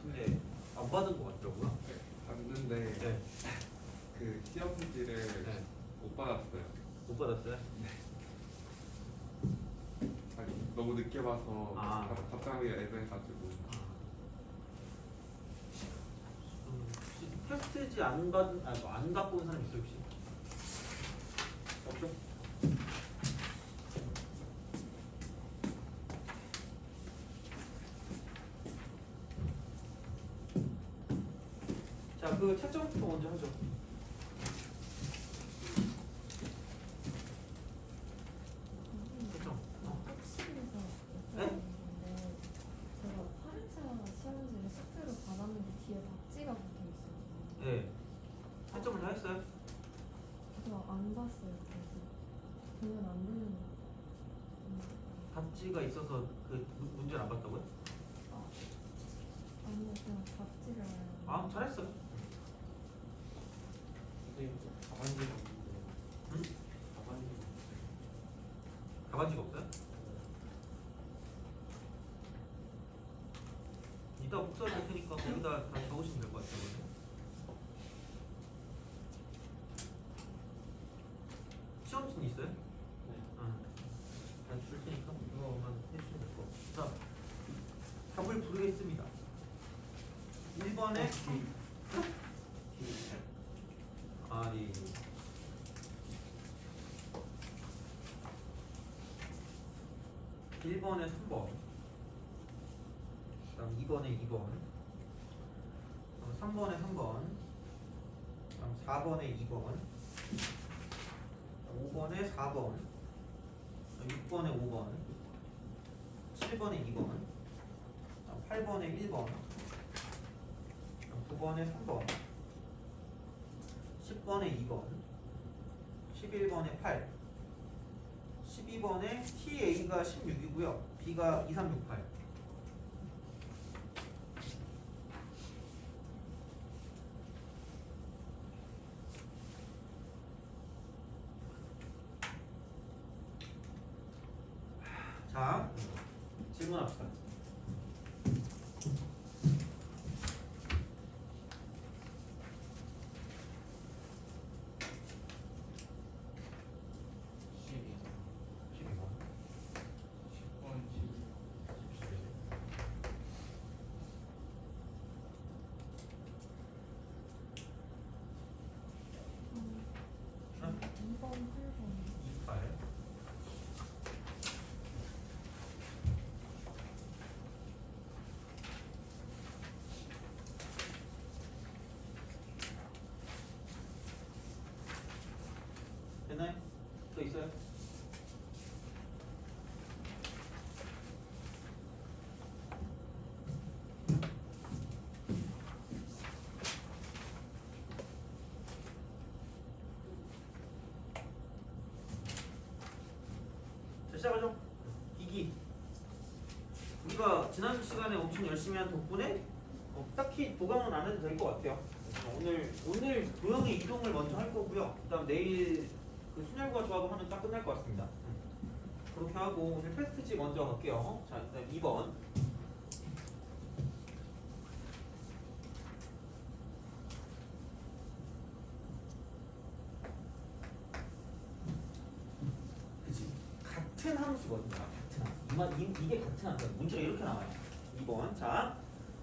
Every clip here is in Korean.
같은데 안 받은 것 같더라고요. 네, 봤는데 네. 그 시험 필지를 네. 못 받았어요. 못 받았어요? 아니, 너무 늦게 봐서 아. 답장하기가 애매해가지고. 혹시 테스트지 안 받은 안 갖고 온 사람 있어요 혹시? 없죠? 자, 그 채점부터 먼저 하죠. 채점. 학습에서 네? 여쭤봤는데 제가 8회차 시험지를 숙제로 받았는데 뒤에 답지가 붙어 있어요. 네. 채점을 다 했어요? 저 안 봤어요. 그래서 보면 안 되는 답지가 있어서 그 문제를 안 봤다고요? 아니요, 그냥 답지를 아, 잘했어요. 선생님 답안지가 응? 없는데 답안지가 답안지가 없어요? 이따 복사해 볼 테니까 거기다 다 적으시면 될 것 같아요. 그러면. 시험지는 있어요? 네. 다 줄 테니까 그거만 해주시면 될 것 같고. 자, 답을 부르겠습니다. 1번에 아리 1번에 3번, 그다음 2번에 2번, 그다음 3번에 3번, 그다음 4번에 2번, 5번에 4번, 6번에 5번, 7번에 2번, 8번에 1번, 9번에 3번, 10번에 2번, 11번에 8, 12번에 TA가 16이고요. B가 2368. 자, 질문합시다. 응? 2번, 8번. 28. 됐나요? 또 있어요? 자, 시작하죠. 기기. 우리가 지난 시간에 엄청 열심히 한 덕분에 딱히 보강은 안 해도 될 것 같아요. 오늘 도형의 이동을 먼저 할 거고요. 그다음 내일 그 순열과 조합을 하면 딱 끝날 것 같습니다. 그렇게 하고 오늘 테스트지 먼저 갈게요. 자, 그다음 2번. 그치? 같은 함수거든요. 같은 함수. 이게 같은 함수. 문제가 이렇게 나와요. 2번. 자,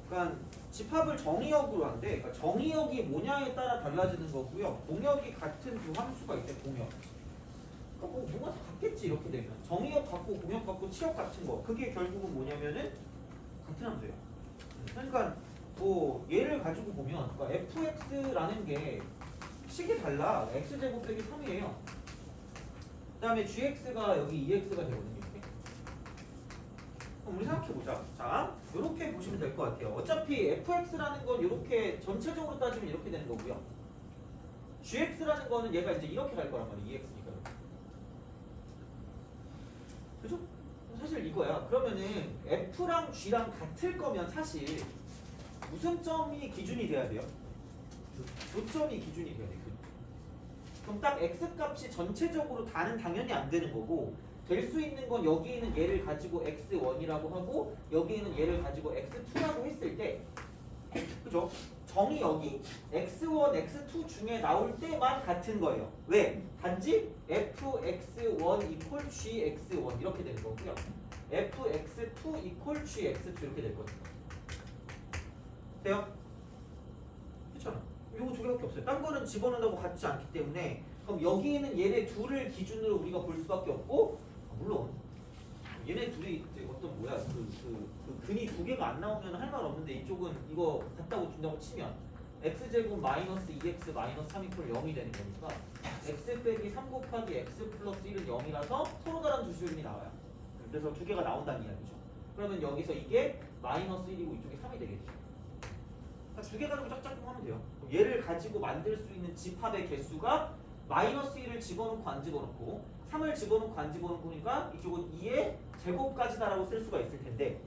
그러니까 집합을 정의역으로 하는데, 그러니까 정의역이 뭐냐에 따라 달라지는 거고요. 공역이 같은 두 함수가 있대. 공역. 그러니까 뭐 뭔가 다 같겠지 이렇게 되면. 정의역 같고 공역 같고 치역 같은 거. 그게 결국은 뭐냐면은 같은 함수예요. 그러니까 뭐 얘를 가지고 보면, 그러니까 fx라는 게 식이 달라. x제곱 빼기 3이에요. 그 다음에 gx가 여기 2x가 되거든요. 이렇게. 그럼 우리 생각해보자. 자, 이렇게 보시면 될 것 같아요. 어차피 fx라는 건 이렇게 전체적으로 따지면 이렇게 되는 거고요. gx라는 거는 얘가 이제 이렇게 갈 거란 말이에요. 2x니까. 그죠? 사실 이거야. 그러면은 f랑 g랑 같을 거면 사실 무슨 점이 기준이 돼야 돼요? 교점이 기준이 돼야 돼요. 그럼 딱 x 값이 전체적으로 다는 당연히 안 되는 거고, 될 수 있는 건 여기 있는 얘를 가지고 x1이라고 하고 여기 있는 얘를 가지고 x2라고 했을 때 그죠? 정의역이 x1, x2 중에 나올 때만 같은 거예요. 왜? 단지 fx1 이퀄 gx1 이렇게 되는 거고요. fx2 이퀄 gx2 이렇게 될 거죠. 돼요? 그렇잖아. 요거 두 개밖에 없어요. 딴 거는 집어넣는다고 같지 않기 때문에 그럼 여기에는 얘네 둘을 기준으로 우리가 볼 수밖에 없고 물론 얘네 둘이 이제 어떤 뭐야 그 근이 두 개가 안 나오면 할 말 없는데 이쪽은 이거 같다고 준다고 치면 x제곱 마이너스 2x 마이너스 3 이퀄 0이 되는 거니까 x 빼기 3 곱하기 x 플러스 1은 0이라서 서로 다른 두 수열이 나와요. 그래서 두 개가 나온다는 이야기죠. 그러면 여기서 이게 마이너스 1이고 이쪽이 3이 되겠죠. 그러니까 두 개 가지고 짝짝꿍 하면 돼요. 그럼 얘를 가지고 만들 수 있는 집합의 개수가 마이너스 1을 집어넣고 안 집어넣고 3을 집어넣고 안 집어넣고니까 이쪽은 2의 제곱까지다라고 쓸 수가 있을 텐데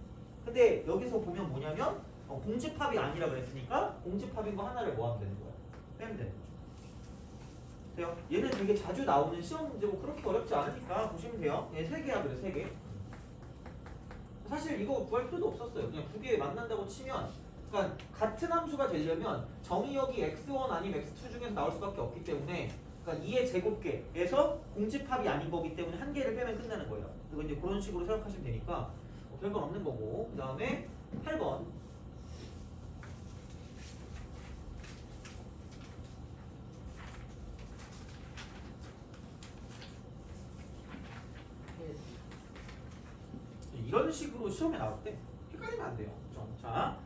근데 여기서 보면 뭐냐면 공집합이 아니라 그랬으니까 공집합인 거 하나를 뭐 하면 되는 거야? 빼면 되는 거죠. 돼요? 얘는 되게 자주 나오는 시험 문제고 그렇게 어렵지 않으니까 보시면 돼요. 얘 3개야 그래 3개. 사실 이거 구할 필요도 없었어요. 그냥 두 개 만난다고 치면 그러니까 같은 함수가 되려면 정의역이 x1 아니면 x2 중에서 나올 수밖에 없기 때문에 그러니까 2의 제곱계에서 공집합이 아닌 거기 때문에 한 개를 빼면 끝나는 거예요. 그리고 이제 그런 식으로 생각하시면 되니까 별건 없는 거고 그 다음에 8번 이런 식으로 시험에 나올 때 헷갈리면 안 돼요. 그렇죠? 자,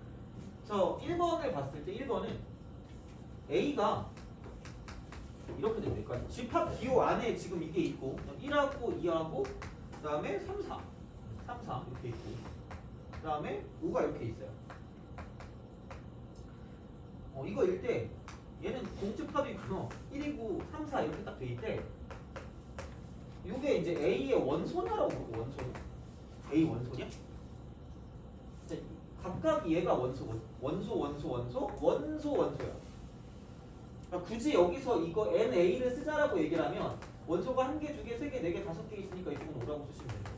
그래서 1번을 봤을 때 1번은 A가 이렇게 됩니다. 그러니까 집합 기호 안에 지금 이게 있고 1하고 2하고 그 다음에 3, 4 이렇게 있고 그 다음에 5가 이렇게 있어요. 이거일 때 얘는 공집합이고요. 1이고 3, 4 이렇게 딱 돼 있대. 이게 이제 A의 원소냐라고 부르고 A 원소냐? 각각 얘가 원소야. 그러니까 굳이 여기서 이거 NA를 쓰자라고 얘기를 하면 원소가 1개, 2개, 3개, 4개, 5개 있으니까 이쪽은 5라고 쓰시면 돼요.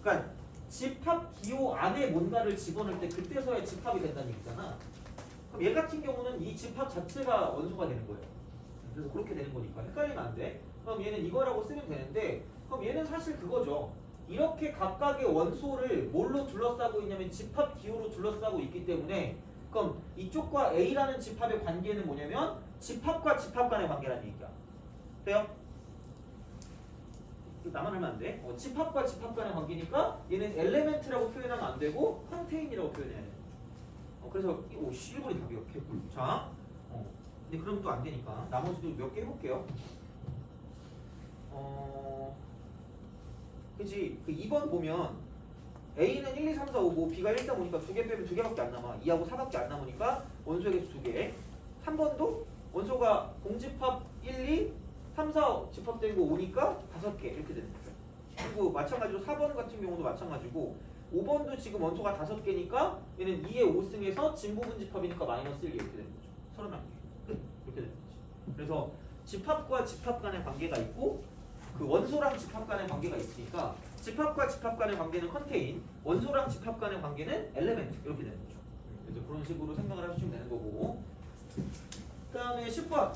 그러니까 집합 기호 안에 뭔가를 집어넣을 때 그때서야 집합이 된다는 얘기잖아. 그럼 얘 같은 경우는 이 집합 자체가 원소가 되는 거예요. 그래서 그렇게 되는 거니까 헷갈리면 안 돼. 그럼 얘는 이거라고 쓰면 되는데 그럼 얘는 사실 그거죠. 이렇게 각각의 원소를 뭘로 둘러싸고 있냐면 집합 기호로 둘러싸고 있기 때문에 그럼 이쪽과 A라는 집합의 관계는 뭐냐면 집합과 집합 간의 관계라는 얘기야. 돼요? 나만 하면 안 돼. 집합과 집합 간의 관계니까 얘는 엘레멘트라고 표현하면 안 되고 컨테인이라고 표현해야 돼. 그래서 1번이 답이야. 자, 근데 그럼 또 안 되니까 나머지도 몇 개 해볼게요. 그치? 그 2번 보면 A는 1, 2, 3, 4, 5, 고 B가 1, 3, 5니까 2개 빼면 2개밖에 안 남아. 2하고 4밖에 안 남으니까 원소의 개수 2개. 3번도 원소가 공집합 1, 2, 3, 4 집합되고 5니까 5개 이렇게 되는 거죠. 그리고 마찬가지로 4번 같은 경우도 마찬가지고 5번도 지금 원소가 5개니까 얘는 2의 5승에서 진부분 집합이니까 마이너스 1 이렇게 되는 거죠. 31개. 끝. 이렇게 되는 거지. 그래서 집합과 집합 간의 관계가 있고 그 원소랑 집합 간의 관계가 있으니까 집합과 집합 간의 관계는 컨테인, 원소랑 집합 간의 관계는 엘레멘트 이렇게 되는 거죠. 그래서 그런 식으로 생각을 하시면 되는 거고. 그 다음에 10번.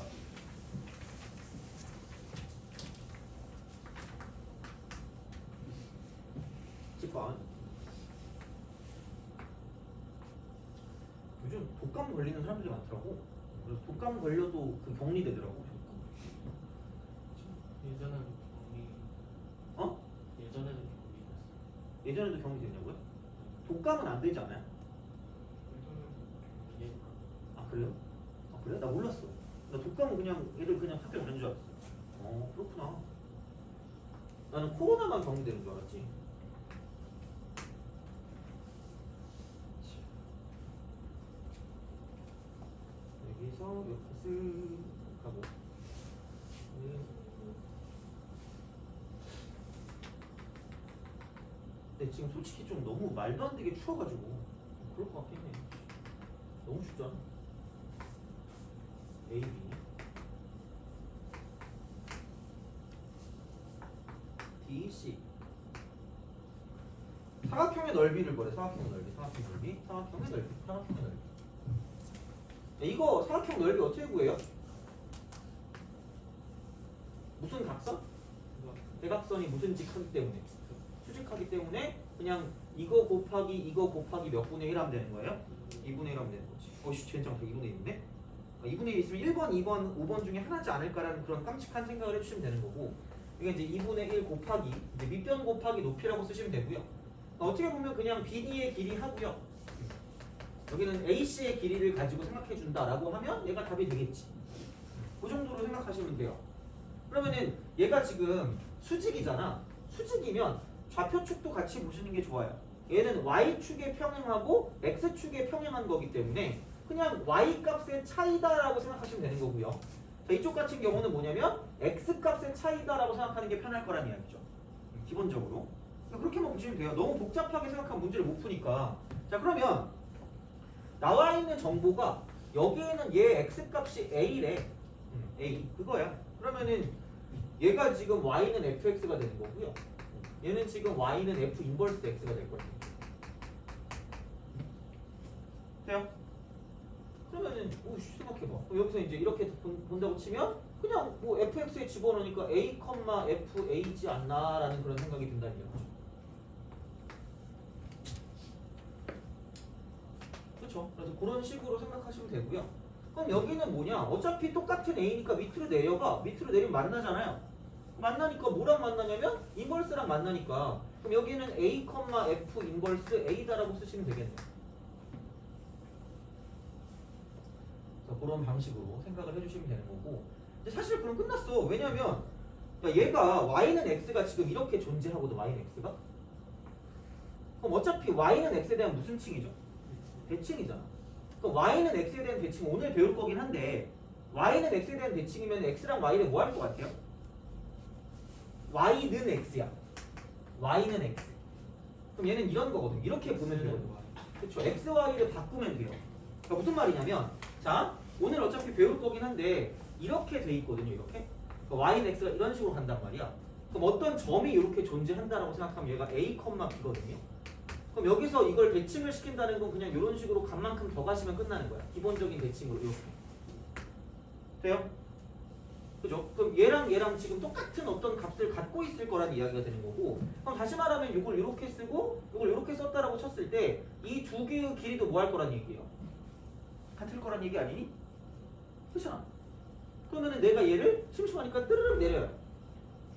요즘 독감 걸리는 사람들이 많더라고. 그래서 독감 걸려도 그 격리되더라고. 예전에도 격리. 예전에도 격리됐어. 예전에도 격리됐냐고요? 독감은 안 되지 않아요? 예. 아 그래요? 아 그래? 나 몰랐어. 나 독감은 그냥 애들 그냥 학교 보낸 줄 알았어. 그렇구나. 나는 코로나만 격리되는 줄 알았지. 여기서 이렇게 쓱 하고 근데 지금 솔직히 좀 너무 말도 안 되게 추워가지고 그럴 것 같긴 해. 너무 춥잖아. A, B D, C 사각형의 넓이를 보래. 사각형 넓이. 사각형의 넓이. 이거 사각형 넓이 어떻게 구해요? 무슨 각선? 대각선이 무슨 직하기 때문에? 수직하기 때문에 그냥 이거 곱하기 몇 분의 1 하면 되는 거예요? 2분의 1 하면 되는 거지. 어씨 젠장 2분의 1이네? 2분의 1 있으면 1번, 2번, 5번 중에 하나지 않을까라는 그런 깜찍한 생각을 해주시면 되는 거고, 이게 이제 2분의 1 곱하기 이제 밑변 곱하기 높이라고 쓰시면 되고요. 어떻게 보면 그냥 BD의 길이 하고요. 여기는 AC의 길이를 가지고 생각해 준다라고 하면 얘가 답이 되겠지. 그 정도로 생각하시면 돼요. 그러면은 얘가 지금 수직이잖아. 수직이면 좌표축도 같이 보시는 게 좋아요. 얘는 Y축에 평행하고 X축에 평행한 거기 때문에 그냥 Y 값의 차이다라고 생각하시면 되는 거고요. 자, 이쪽 같은 경우는 뭐냐면 X 값의 차이다라고 생각하는 게 편할 거란 이야기죠. 기본적으로. 그렇게만 보시면 돼요. 너무 복잡하게 생각하면 문제를 못 푸니까. 자, 그러면 나와 있는 정보가 여기에는 얘 X 값이 A래. A. 그거야. 그러면은 얘가 지금 Y는 FX가 되는 거고요. 얘는 지금 Y는 F 인버스 X가 될 거예요. 돼요? 그러면은 생각해봐. 여기서 이제 이렇게 본다고 치면 그냥 뭐 fx에 집어넣으니까 a, fa지 않나라는 그런 생각이 든다는 얘기죠. 그렇죠? 그래서 그런 식으로 생각하시면 되고요. 그럼 여기는 뭐냐? 어차피 똑같은 a니까 밑으로 내려가. 밑으로 내리면 만나잖아요. 만나니까 뭐랑 만나냐면 인버스랑 만나니까. 그럼 여기는 a, f 인버스 a다라고 쓰시면 되겠네요. 그런 방식으로 생각을 해주시면 되는 거고, 근데 사실 그럼 끝났어. 왜냐면 얘가 y는 x가 지금 이렇게 존재하거든. y는 x가. 그럼 어차피 y는 x에 대한 무슨 칭이죠? 대칭이잖아. 그럼 y는 x에 대한 대칭 오늘 배울 거긴 한데, y는 x에 대한 대칭이면 x랑 y를 뭐 할 것 같아요? y는 x야. y는 x. 그럼 얘는 이런 거거든. 이렇게 보면 되거든. 그렇죠? x, y를 바꾸면 돼요. 그러니까 무슨 말이냐면, 자, 오늘 어차피 배울 거긴 한데 이렇게 돼 있거든요. 이렇게. 그러니까 y는 x가 이런 식으로 간단 말이야. 그럼 어떤 점이 이렇게 존재한다라고 생각하면 얘가 a, b거든요. 그럼 여기서 이걸 대칭을 시킨다는 건 그냥 이런 식으로 값만큼 더 가시면 끝나는 거야. 기본적인 대칭으로 이렇게. 돼요? 그죠? 그럼 얘랑 지금 똑같은 어떤 값을 갖고 있을 거라는 이야기가 되는 거고, 그럼 다시 말하면 이걸 이렇게 쓰고 이걸 이렇게 썼다라고 쳤을 때 이 두 개의 길이도 뭐 할 거란 얘기예요? 같을 거란 얘기 아니니? 그렇잖아. 그러면은 내가 얘를 심심하니까 뜨르륵 내려요.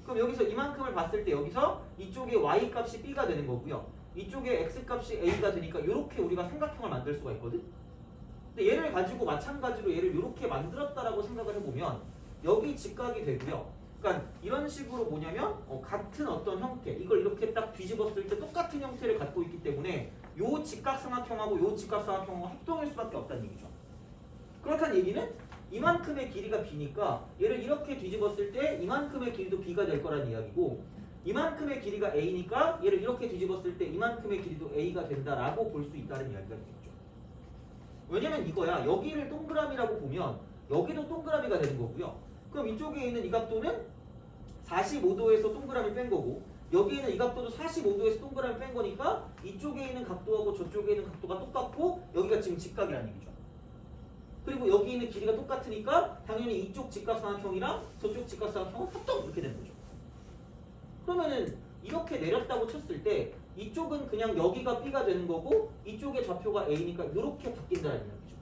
그럼 여기서 이만큼을 봤을 때 여기서 이쪽에 y 값이 b가 되는 거고요. 이쪽에 x 값이 a가 되니까 이렇게 우리가 삼각형을 만들 수가 있거든. 근데 얘를 가지고 마찬가지로 얘를 이렇게 만들었다라고 생각을 해보면 여기 직각이 되고요. 그러니까 이런 식으로 뭐냐면 같은 어떤 형태, 이걸 이렇게 딱 뒤집었을 때 똑같은 형태를 갖고 있기 때문에 요 직각삼각형하고 요 직각삼각형하고 합동일 수밖에 없다는 얘기죠. 그렇다는 얘기는 이만큼의 길이가 b니까 얘를 이렇게 뒤집었을 때 이만큼의 길이도 b가 될 거란 이야기고, 이만큼의 길이가 a니까 얘를 이렇게 뒤집었을 때 이만큼의 길이도 a가 된다라고 볼 수 있다는 이야기가 되겠죠. 왜냐면 이거야. 여기를 동그라미라고 보면 여기도 동그라미가 되는 거고요. 그럼 이쪽에 있는 이 각도는 45도에서 동그라미 뺀 거고, 여기에 있는 이 각도도 45도에서 동그라미 뺀 거니까 이쪽에 있는 각도하고 저쪽에 있는 각도가 똑같고 여기가 지금 직각이라는 얘기죠. 그리고 여기 있는 길이가 똑같으니까 당연히 이쪽 직각삼각형이랑 저쪽 직각삼각형은 합동 이렇게 되는 거죠. 그러면은 이렇게 내렸다고 쳤을 때 이쪽은 그냥 여기가 b가 되는 거고 이쪽의 좌표가 a니까 이렇게 바뀐다는 이야기죠.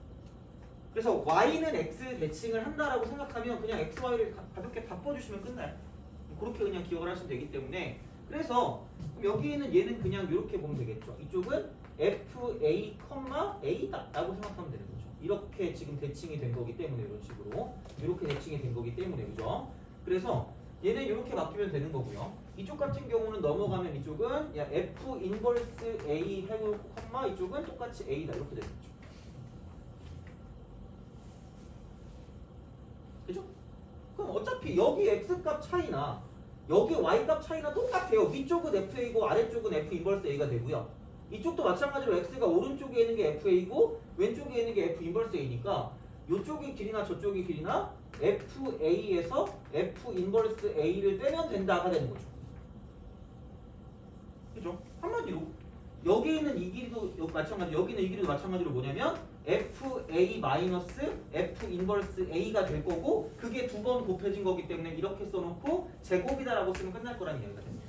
그래서 y는 x 대칭을 한다라고 생각하면 그냥 x, y를 가볍게 바꿔주시면 끝나요. 그렇게 그냥 기억을 하시면 되기 때문에, 그래서 여기에는 얘는 그냥 이렇게 보면 되겠죠. 이쪽은 fa, a다 라고 생각하면 되는 거죠. 이렇게 지금 대칭이 된 거기 때문에 이런 식으로 이렇게 대칭이 된 거기 때문에, 그죠? 그래서 얘는 이렇게 바뀌면 되는 거고요. 이쪽 같은 경우는 넘어가면 이쪽은 f 인버스 a 해고 콤마 이쪽은 똑같이 a다 이렇게 되는 거죠. 그죠? 그럼 어차피 여기 x값 차이나 여기 y값 차이나 똑같아요. 위쪽은 fa고 아래쪽은 f 인버스 a가 되고요. 이쪽도 마찬가지로 x가 오른쪽에 있는 게 fa고 왼쪽에 있는 게 f 인버스 a니까 이쪽의 길이나 저쪽의 길이나 fa에서 f 인버스 a를 빼면 된다가 되는 거죠. 그죠? 한마디로 여기 있는 이 길이도 마찬가지, 여기 있는 이 길이도 마찬가지로 뭐냐면 FA 마이너스 F 인버스 A가 될 거고 그게 두 번 곱해진 거기 때문에 이렇게 써놓고 제곱이다라고 쓰면 끝날 거라는 이야기가 됩니다.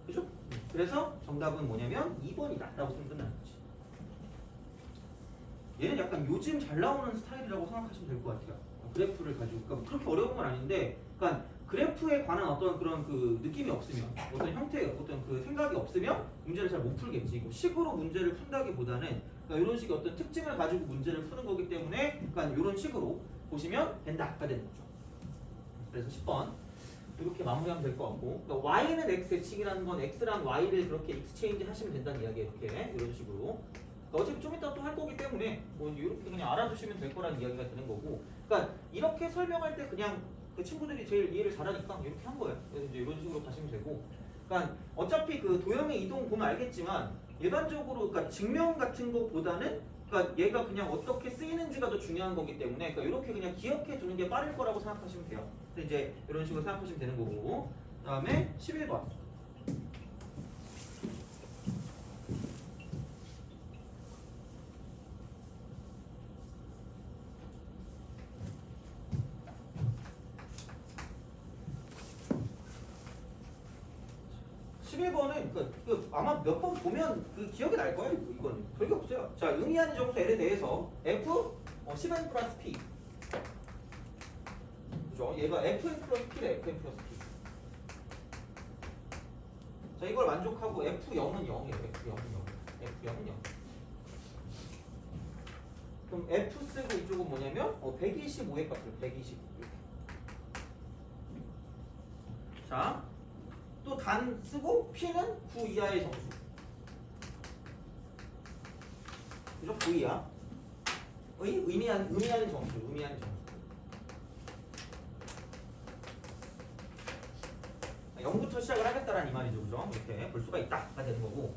그죠? 그래서 정답은 뭐냐면 2번이다 라고 쓰면 끝나는 거지. 얘는 약간 요즘 잘 나오는 스타일이라고 생각하시면 될 것 같아요. 그래프를 가지고 그러니까 그렇게 어려운 건 아닌데 그러니까 그래프에 관한 어떤 그런 그 느낌이 없으면 어떤 형태 어떤 그 생각이 없으면 문제를 잘 못 풀겠지. 식으로 문제를 푼다기보다는 그러니까 이런 식의 어떤 특징을 가지고 문제를 푸는 거기 때문에 그러니까 이런 식으로 보시면 된다가 되는 거죠. 그래서 10번 이렇게 마무리하면 될 것 같고 그러니까 y는 x 대칭이라는 건 x랑 y를 그렇게 익스체인지 하시면 된다는 이야기예요. 이렇게 이런 식으로 어차피 좀 이따 또 할 거기 때문에 뭐 이렇게 그냥 알아두시면 될 거라는 이야기가 되는 거고 그러니까 이렇게 설명할 때 그냥 그 친구들이 제일 이해를 잘하니까 이렇게 한 거예요. 그래서 이제 이런 식으로 가시면 되고 그러니까 어차피 그 도형의 이동 보면 알겠지만 일반적으로 그러니까 증명 같은 것보다는 그러니까 얘가 그냥 어떻게 쓰이는지가 더 중요한 거기 때문에 그러니까 이렇게 그냥 기억해 두는 게 빠를 거라고 생각하시면 돼요. 그래서 이제 이런 식으로 생각하시면 되는 거고 그다음에 11번 11번은 그 아마 몇 번 보면 그 기억이 날 거예요. 이거는 별게 없어요. 자, 의미하는 정수 L에 대해서 F 10n 플러스 P 그죠? 얘가 Fn 플러스 P래. Fn 플러스 P. 자, 이걸 만족하고 F0은 0이에요. F0은 0. F0은 0. 그럼 F 쓰고 이쪽은 뭐냐면 125의 값을 125. 자, 또 단 쓰고 P는 9 이하의 정수. 그죠? 9 이하. 의미하는 정수. 의미하는 정수. 0부터 시작을 하겠다라는 이 말이죠. 그죠? 이렇게 볼 수가 있다가 되는 거고.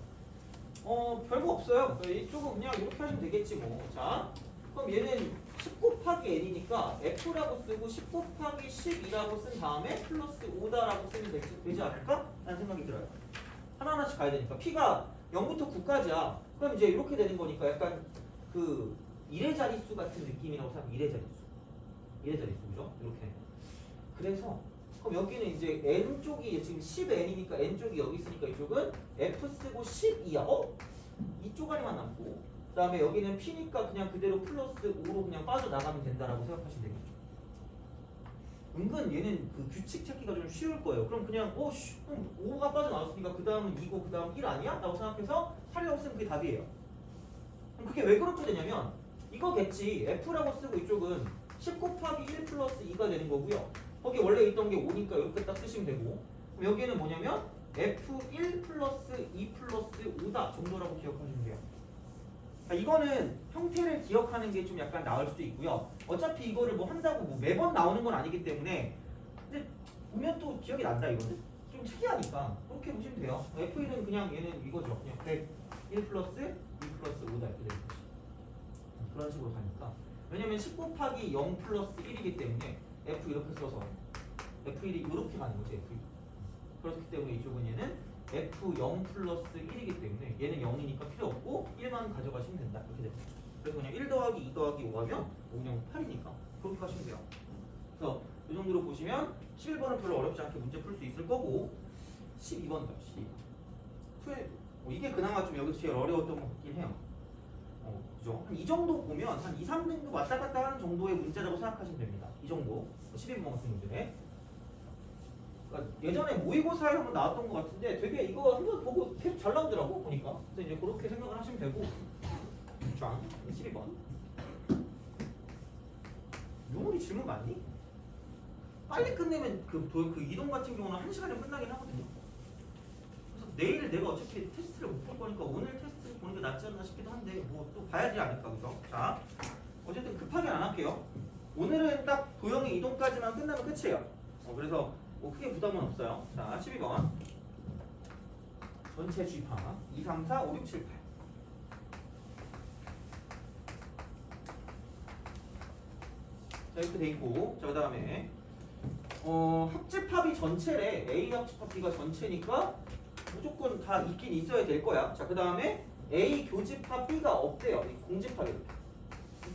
별거 없어요. 이쪽은 그냥 이렇게 하시면 되겠지 뭐. 자, 그럼 얘는 10 곱하기 n이니까 f라고 쓰고 10 곱하기 12라고 쓴 다음에 플러스 5다라고 쓰면 되지 않을까? 라는 생각이 들어요. 하나하나씩 가야 되니까 p가 0부터 9까지야. 그럼 이제 이렇게 되는 거니까 약간 그 1의 자릿수 같은 느낌이라고 생각하면 1의 자릿수. 1의 자릿수 그죠? 이렇게. 그래서 그럼 여기는 이제 n 쪽이 지금 10n이니까 n 쪽이 여기 있으니까 이쪽은 f 쓰고 12야. 이 쪼가리만 남고 그 다음에 여기는 P니까 그냥 그대로 플러스 5로 그냥 빠져나가면 된다라고 생각하시면 되겠죠. 은근 얘는 그 규칙 찾기가 좀 쉬울 거예요. 그럼 그냥 그럼 5가 빠져나왔으니까 그 다음은 2고 그 다음 1 아니야? 라고 생각해서 할일 없으면 그게 답이에요. 그럼 그게 왜 그렇게 되냐면 이거겠지. F라고 쓰고 이쪽은 10 곱하기 1 플러스 2가 되는 거고요. 거기 원래 있던 게 5니까 이렇게 딱 쓰시면 되고 그럼 여기는 뭐냐면 F1 플러스 2 플러스 5다 정도라고 기억하시면 돼요. 이거는 형태를 기억하는 게 좀 약간 나을 수도 있고요. 어차피 이거를 뭐 한다고 뭐 매번 나오는 건 아니기 때문에 근데 보면 또 기억이 난다 이거는 좀 특이하니까 그렇게 보시면 돼요. F1은 그냥 얘는 이거죠. 그냥 101 플러스 2 플러스 5다 이렇게 되는 거지. 그런 식으로 가니까 왜냐면 10 곱하기 0 플러스 1이기 때문에 F 이렇게 써서 F1이 이렇게 가는 거지 F1. 그렇기 때문에 이쪽은 얘는 F0 플러스 1이기 때문에 얘는 0이니까 필요 없고 1만 가져가시면 된다. 이렇게 됩니다. 그래서 그냥 1 더하기 2 더하기 5 하면 5는 8이니까 그렇게 하시면 돼요. 그래서 이 정도로 보시면 11번은 별로 어렵지 않게 문제 풀 수 있을 거고 12번 답시 이게 그나마 좀 여기서 제일 어려웠던 것 같긴 해요. 그죠? 한 이 정도 보면 한 2, 3등급 왔다 갔다 하는 정도의 문제라고 생각하시면 됩니다. 이 정도 12번 같은 문제. 그러니까 예전에 모의고사에 한번 나왔던 것 같은데 되게 이거 한번 보고 계속 잘 나오더라고 보니까. 그래서 이제 그렇게 생각을 하시면 되고. 쫙 12번. 용훈이 질문 많니? 빨리 끝내면 그 이동 같은 경우는 1시간이면 끝나긴 하거든요. 그래서 내일 내가 어차피 테스트를 못 볼 거니까 오늘 테스트 보는 게 낫지 않나 싶기도 한데 뭐 또 봐야 되지 않을까 그죠? 자, 어쨌든 급하게 안 할게요. 오늘은 딱 도형의 이동까지만 끝나면 끝이에요. 그래서 뭐 크게 부담은 없어요. 자, 12번. 전체 쥐파 2, 3, 4, 5, 6, 7, 8. 자, 이렇게 돼 있고, 자, 그 다음에 합집합이 전체래. A 합집합 B가 전체니까 무조건 다 있긴 있어야 될 거야. 자, 그 다음에 A 교집합 B가 없대요. 이 공집합 이렇게.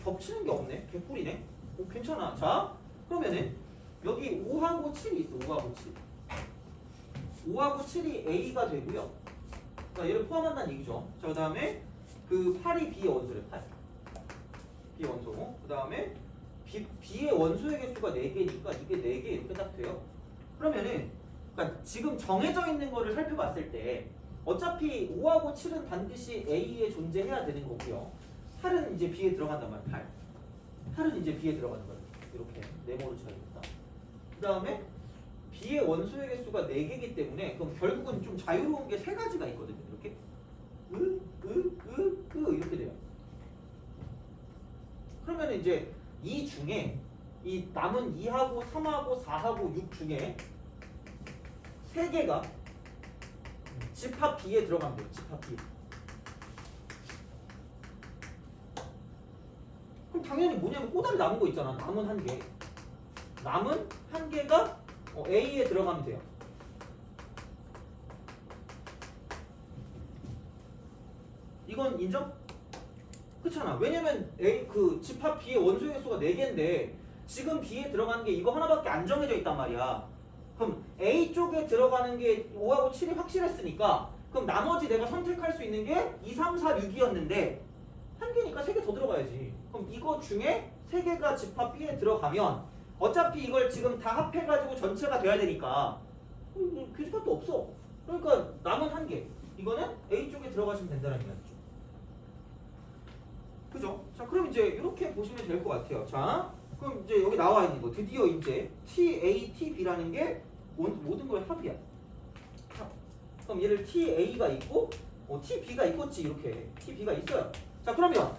겹치는 게 없네. 개꿀이네. 괜찮아. 자, 그러면은 여기 5하고 7이 있어. 5하고 7. 5하고 7이 A가 되고요. 자, 얘를 포함한다는 얘기죠. 자, 그 다음에 그 8이 B의 원소래. 8. B의 원소. 그 다음에 B의 원소의 개수가 4개니까 이게 4개 이렇게 딱 돼요. 그러면은 그러니까 지금 정해져 있는 거를 살펴봤을 때 어차피 5하고 7은 반드시 A에 존재해야 되는 거고요. 8은 이제 B에 들어간단 말이야. 8은 이제 B에 들어가는 거야. 이렇게 네모로 쳐야겠다. 그 다음에 B의 원소의 개수가 4개이기 때문에 그럼 결국은 좀 자유로운 게 3가지가 있거든요. 이렇게 이렇게 돼요. 그러면 이제 이 중에 이 남은 2하고 3하고 4하고 6 중에 3개가 집합 B에 들어가면 돼요. 집합 B. 그럼 당연히 뭐냐면 꼬다리 남은 거 있잖아. 남은 한 개. 남은 한 개가 A에 들어가면 돼요. 이건 인정? 그렇잖아. 왜냐면 A 그 집합 B의 원소의 개수가 4개인데 지금 B에 들어가는 게 이거 하나밖에 안 정해져 있단 말이야. 그럼 A 쪽에 들어가는 게 5하고 7이 확실했으니까 그럼 나머지 내가 선택할 수 있는 게 2, 3, 4, 6이었는데 한 개니까 3개 더 들어가야지. 그럼 이거 중에 3개가 집합 B에 들어가면 어차피 이걸 지금 다 합해가지고 전체가 돼야 되니까 교집합도 없어. 그러니까 남은 한 개. 이거는 A 쪽에 들어가시면 된다는 얘기죠. 그죠? 자, 그럼 이제 이렇게 보시면 될 것 같아요. 자, 그럼 이제 여기 나와 있는 거 드디어 이제 TA, TB라는 게 모든 걸 합이야. 합. 그럼 얘를 TA가 있고 TB가 있겠지. 이렇게 TB가 있어요. 자, 그러면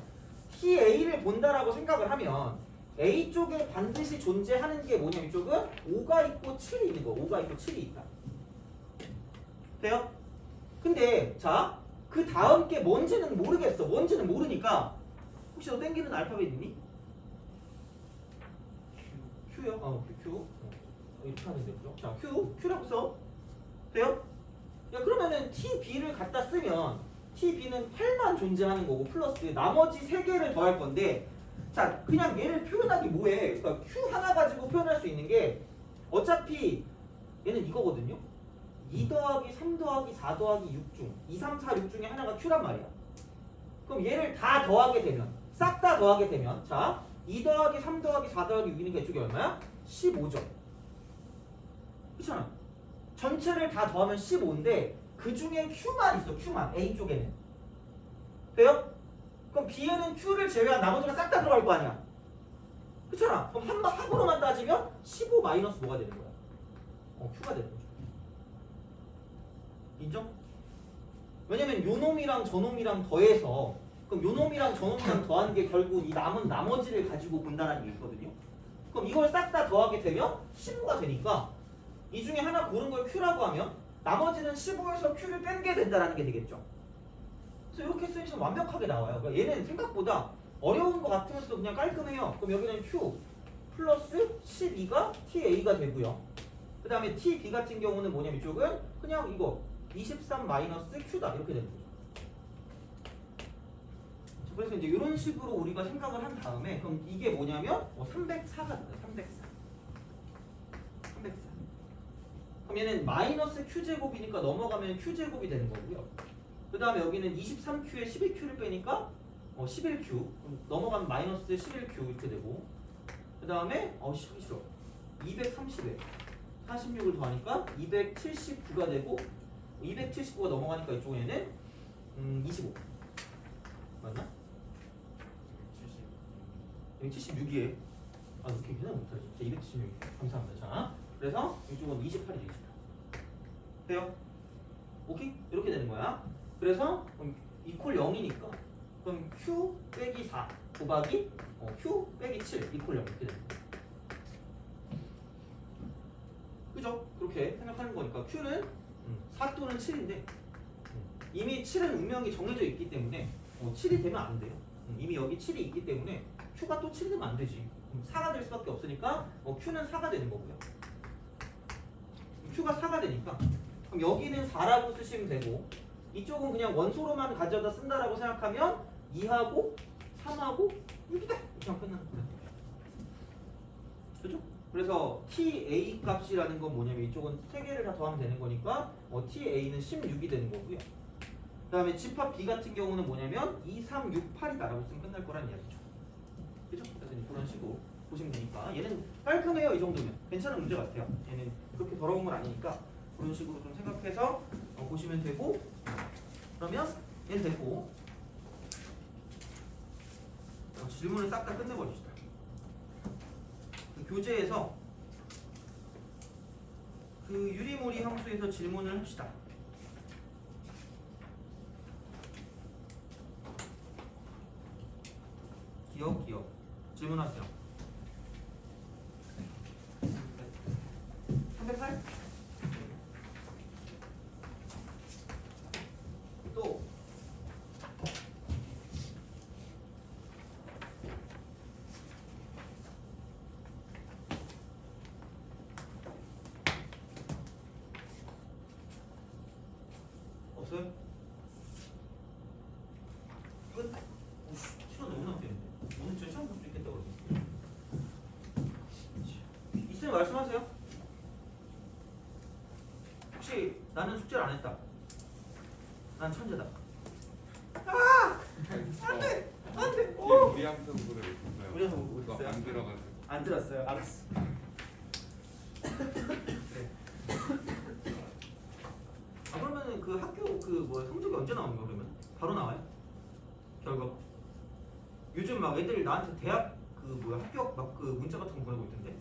TA를 본다라고 생각을 하면 A 쪽에 반드시 존재하는 게 뭐냐면 이쪽은 5가 있고 7이 있는 거. 5가 있고 7이 있다. 돼요? 근데 자, 그 다음 게 뭔지는 모르겠어. 뭔지는 모르니까 혹시 너 땡기는 알파벳 있니? Q요? Q. 이렇게 하는데 그죠? 자, Q라고 써. 돼요? 야, 그러면은 TB를 갖다 쓰면 TB는 8만 존재하는 거고 플러스 나머지 3개를 더할 건데 자, 그냥 얘를 표현하기 뭐해? 그러니까 Q 하나 가지고 표현할 수 있는 게 어차피 얘는 이거거든요. 2 더하기 3 더하기 4 더하기 6 중 2, 3, 4, 6 중에 하나가 Q란 말이야. 그럼 얘를 다 더하게 되면 싹 다 더하게 되면 자 2 더하기 3 더하기 4 더하기 6이니까 이쪽이 얼마야? 15죠. 그렇잖아. 전체를 다 더하면 15인데 그 중에 Q만 있어. Q만. A 쪽에는. 돼요? 그럼 B에는 Q를 제외한 나머지가 싹 다 들어갈 거 아니야. 그렇잖아. 그럼 합으로만 따지면 15 마이너스 뭐가 되는 거야? Q가 되는 거죠. 인정? 왜냐면 요 놈이랑 저 놈이랑 더해서 그럼 요 놈이랑 저 놈이랑 더한 게 결국 이 남은 나머지를 가지고 본다는 얘기거든요. 그럼 이걸 싹 다 더하게 되면 15가 되니까 이 중에 하나 고른 걸 Q라고 하면 나머지는 15에서 Q를 뺀 게 된다는 게 되겠죠. 그래서 이렇게 쓰시면 완벽하게 나와요. 그러니까 얘는 생각보다 어려운 것 같으면서도 그냥 깔끔해요. 그럼 여기는 Q 플러스 12가 TA가 되고요. 그 다음에 TB 같은 경우는 뭐냐면 이쪽은 그냥 이거 23 마이너스 Q다 이렇게 되는 거죠. 그래서 이제 이런 식으로 우리가 생각을 한 다음에 그럼 이게 뭐냐면 304가 된다. 304. 그럼 얘는 마이너스 Q제곱이니까 넘어가면 Q제곱이 되는 거고요. 그 다음에 여기는 23Q에 11Q를 빼니까 11Q 그럼 넘어가면 마이너스 11Q 이렇게 되고 그 다음에 싫어 230에 46을 더하니까 279가 되고 279가 넘어가니까 이쪽에는 25 맞나? 여기 76이에요. 이렇게 계산 못하지. 276 감사합니다. 자, 그래서 이쪽은 28이 되겠습니다. 돼요? 오케이? 이렇게 되는 거야. 그래서 이퀄 0이니까 그럼 Q 빼기 4 곱하기 Q 빼기 7 이퀄 0 이렇게 되는 거야. 그죠? 그렇게 생각하는 거니까 Q는 4 또는 7인데 이미 7은 운명이 정해져 있기 때문에 7이 되면 안 돼요. 이미 여기 7이 있기 때문에 Q가 또 7이 되면 안 되지. 4가 될 수밖에 없으니까 Q는 4가 되는 거고요. Q가 4가 되니까 그럼 여기는 4라고 쓰시면 되고 이쪽은 그냥 원소로만 가져다 쓴다라고 생각하면 2하고 3하고 6이다 이렇게 하면 끝나는 거야. 그죠? 그래서 TA 값이라는 건 뭐냐면 이쪽은 3개를 다 더하면 되는 거니까 TA는 16이 되는 거고요. 그 다음에 집합 B 같은 경우는 뭐냐면 2, 3, 6, 8이다라고 쓰면 끝날 거란 이야기죠. 그죠? 그래서 이제 그런 식으로 보시면 되니까 얘는 깔끔해요. 이 정도면 괜찮은 문제 같아요. 얘는 그렇게 더러운 건 아니니까 그런 식으로 좀 생각해서 보시면 되고 그러면 얘는 됐고 질문을 싹 다 끝내버립시다. 그 교재에서 그 유리무리 함수에서 질문을 합시다. 기억 질문하세요. 308? 또 없어요? 끝? 오씨, 시간 너무 남겠는데. 오늘 진짜 시험 볼 수 있겠다 그러고. 있으면 말씀하세요. 혹시 나는 숙제를 안 했다. 난 천재다. 안돼. 우리 함수 보고 있었어요. 우리 함수 보고 그거 있었어요? 안 들어가지고. 안 들었어요. 알았어. 네. 그러면은 그 학교 그 뭐 성적이 언제 나오는 거야 그러면? 바로 나와요? 결과? 요즘 막 애들 나한테 대학 그 뭐야 합격 막 그 문자 같은 거 보내고 있던데.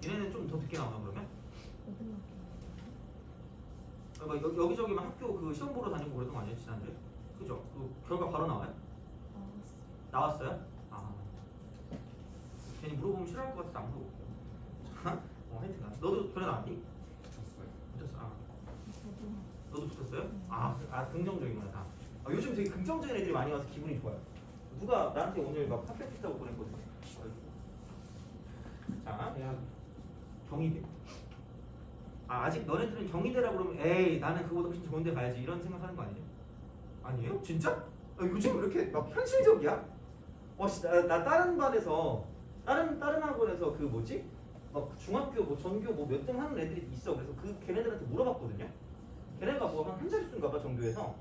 얘네는 좀 더 늦게 나오나 그러면? 그러니까 여기저기 막 학교 그 시험 보러 다니고 그랬던 거 아니에요 지난주에? 그죠? 그 결과 바로 나와요? 나왔어요? 아 괜히 물어보면 싫어할 것 같아서 안 물어볼게요. 하여튼간 너도 전에 나왔니? 졌어요. 붙었어. 아. 너도 붙었어요? 아 긍정적이구나 다. 요즘 되게 긍정적인 애들이 많이 와서 기분이 좋아요. 누가 나한테 오늘 막 합격했다고 보냈거든요. 자, 대학 경희대. 아직 너네들은 경희대라고 그러면 에이 나는 그거보다 훨씬 좋은 데 가야지 이런 생각하는 거 아니에요? 아니에요? 진짜? 요즘 왜 이렇게 막 현실적이야? 나 다른 반에서 다른 학원에서 그 뭐지? 막 중학교 뭐 전교 뭐 몇 등 하는 애들이 있어. 그래서 그 걔네들한테 물어봤거든요. 걔네가 뭐 한 자릿수인가 봐 전교에서.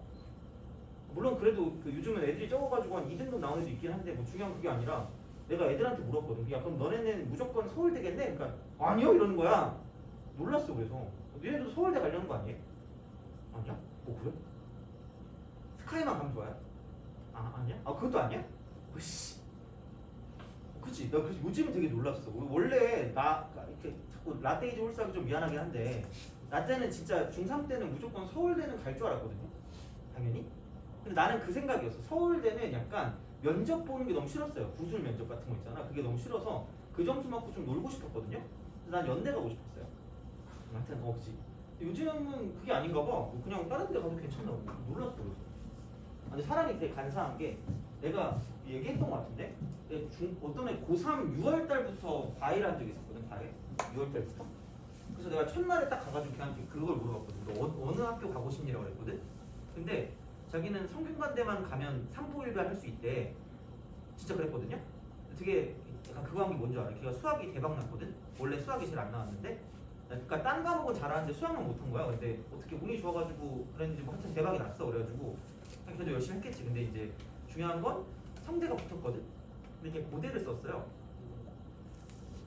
물론 그래도 그 요즘은 애들이 적어가지고 한 2등급 나오는 애도 있긴 한데 뭐 중요한 그게 아니라 내가 애들한테 물었거든. 야 그럼 너네는 무조건 서울대겠네? 그러니까 아니요 이러는 거야. 놀랐어. 그래서 너네들도 서울대 가려는 거 아니에요? 아니야? 뭐 그래? 스카이만 가면 좋아요? 아니야? 그것도 아니야? 으씨. 그치? 나 그래서 요즘은 되게 놀랐어. 원래 나 이렇게 자꾸 라떼이즈 홀싸기 좀 미안하긴 한데 나 때는 진짜 중3 때는 무조건 서울대는 갈 줄 알았거든요. 당연히. 근데 나는 그 생각이었어. 서울대는 약간 면접 보는 게 너무 싫었어요. 구술 면접 같은 거 있잖아. 그게 너무 싫어서 그 점수 맞고 좀 놀고 싶었거든요. 그래서 난 연대 가고 싶었어요. 하여튼 그치. 요즘은 그게 아닌가 봐. 그냥 다른 데 가도 괜찮다고. 놀랐어. 그래서. 근데 사람이 되게 간사한 게 내가 얘기했던 것 같은데 어떤 애 고3 6월 달부터 과외를 한 적이 있었거든. 과외 6월 달부터. 그래서 내가 첫날에 딱 가가지고 걔한테 그걸 물어봤거든. 너 어느 학교 가고 싶냐고 그랬거든. 근데 자기는 성균관대만 가면 삼보일배 할 수 있대. 진짜 그랬거든요. 되게 약간 그거 한 게 뭔지 알아? 걔가 수학이 대박 났거든. 원래 수학이 제일 안 나왔는데 그러니까 딴 과목은 잘하는데 수학만 못한 거야. 근데 어떻게 운이 좋아가지고 그랬는지 뭐 하여튼 대박이 났어. 그래가지고 그래도 열심히 했겠지. 근데 이제 중요한 건 성대가 붙었거든. 근데 이게 고대를 썼어요.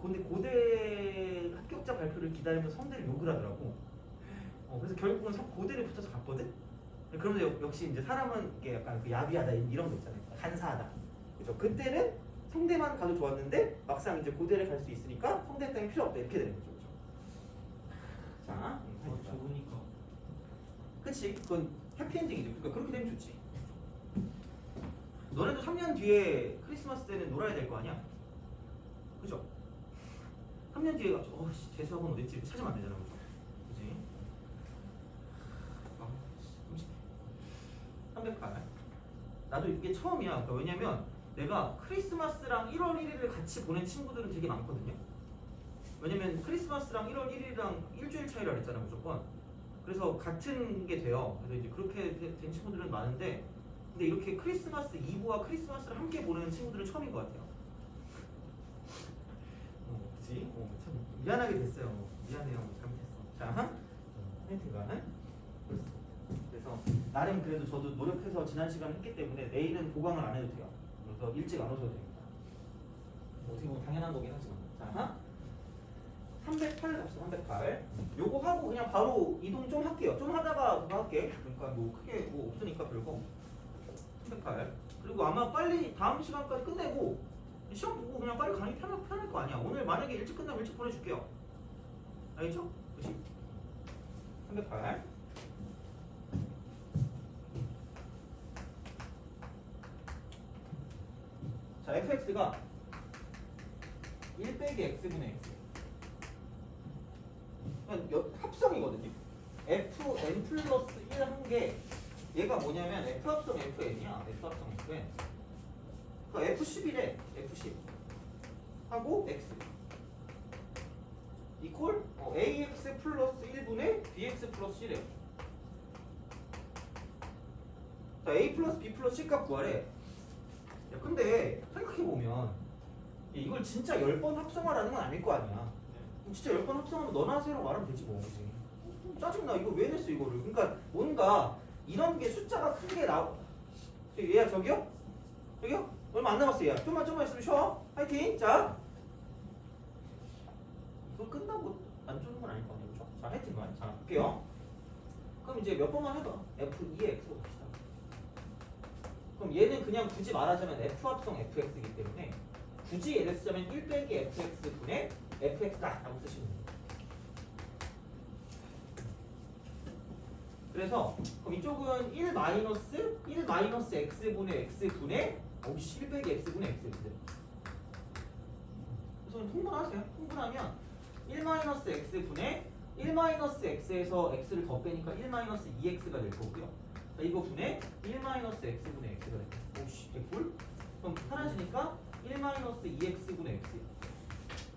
근데 고대 합격자 발표를 기다리면서 성대를 욕을 하더라고. 그래서 결국은 고대를 붙어서 갔거든. 그러면 역시 이제 사람은 이게 약간 그 야비하다 이런 거 있잖아요. 간사하다. 그죠? 그때는 성대만 가도 좋았는데 막상 이제 고대를 갈 수 있으니까 성대 따위 필요 없다 이렇게 되는 거죠. 그죠? 자, 좋으니까. 그치? 그건 해피엔딩이죠. 그러니까 그렇게 되면 좋지. 너네도 3년 뒤에 크리스마스 때는 놀아야 될 거 아니야? 그죠? 3년 뒤에 재수학원 어딨지? 찾으면 안 되잖아. 그죠? 그치? 308. 나도 이게 처음이야. 그러니까 왜냐면 내가 크리스마스랑 1월 1일을 같이 보낸 친구들은 되게 많거든요. 왜냐면 크리스마스랑 1월 1일이랑 일주일 차이라 그랬잖아 무조건. 그래서 같은 게 돼요. 그래서 이제 그렇게 된 친구들은 많은데, 근데 이렇게 크리스마스 이브와 크리스마스를 함께 보내는 친구들은 처음인 것 같아요. 그치? 참 미안하게 됐어요. 미안해요. 잘못했어. 자, 하여튼간 그래서 나름 그래도 저도 노력해서 지난 시간 했기 때문에 내일은 보강을 안 해도 돼요. 그래서 일찍 안 오셔도 됩니다. 어떻게 보면 당연한 거긴 하지만. 자, 308 갑시다. 308. 요거 하고 그냥 바로 이동 좀 할게요. 좀 하다가 그거 할게. 그러니까 뭐 크게 뭐 없으니까 별거. 308. 그리고 아마 빨리 다음 시간까지 끝내고 시험 보고 그냥 빨리 가는 게 편할 거 아니야. 오늘 만약에 일찍 끝나면 일찍 보내줄게요. 알겠죠? 그치? 308. 자, fx가 1 빼기 x분의 x. 합성이거든요. fn 플러스 1 한 게 얘가 뭐냐면 f 합성 fn이야. f 합성 fn. 그러니까 f11에 f10 하고 x 이퀄 ax 플러스 1분의 bx 플러스 1이에요. 자, a 플러스 b 플러스 c 값 구하래. 야, 근데 생각해보면 이걸 진짜 10번 합성하라는 건 아닐 거 아니야. 그럼 진짜 10번 합성하면 너나 하세요라고 말하면 되지 뭐. 그치? 짜증나. 이거 왜 냈어 이거를. 그러니까 뭔가 이런 게 숫자가 큰 게 얘야 저기요? 저기요? 얼마 안 남았어 얘야. 좀만 있으면 쉬어. 화이팅. 자, 이거 끝나고 안 주는 건 아닐 거 아니에요. 그렇죠? 자, 하여튼간 자 볼게요. 그럼 이제 몇 번만 해봐. f2의 x로 갑시다. 그럼 얘는 그냥 굳이 말하자면 f 합성 fx이기 때문에 굳이 얘를 쓰자면 1 빼기 fx 분의 fx다 라고 쓰시면 돼요. 그래서 그럼 이쪽은 1 마이너스 x분의 x분의 1 빼기 x분의 x. 그래서 통분하세요. 통분하면 1 마이너스 x분의 1 마이너스 x에서 x를 더 빼니까 1 마이너스 2x가 될 거고요. 자, 이거 분의 1 마이너스 x분의 x가 될 거예요. 오씨 개꿀. 그럼 사라지니까 1 마이너스 2x분의 x.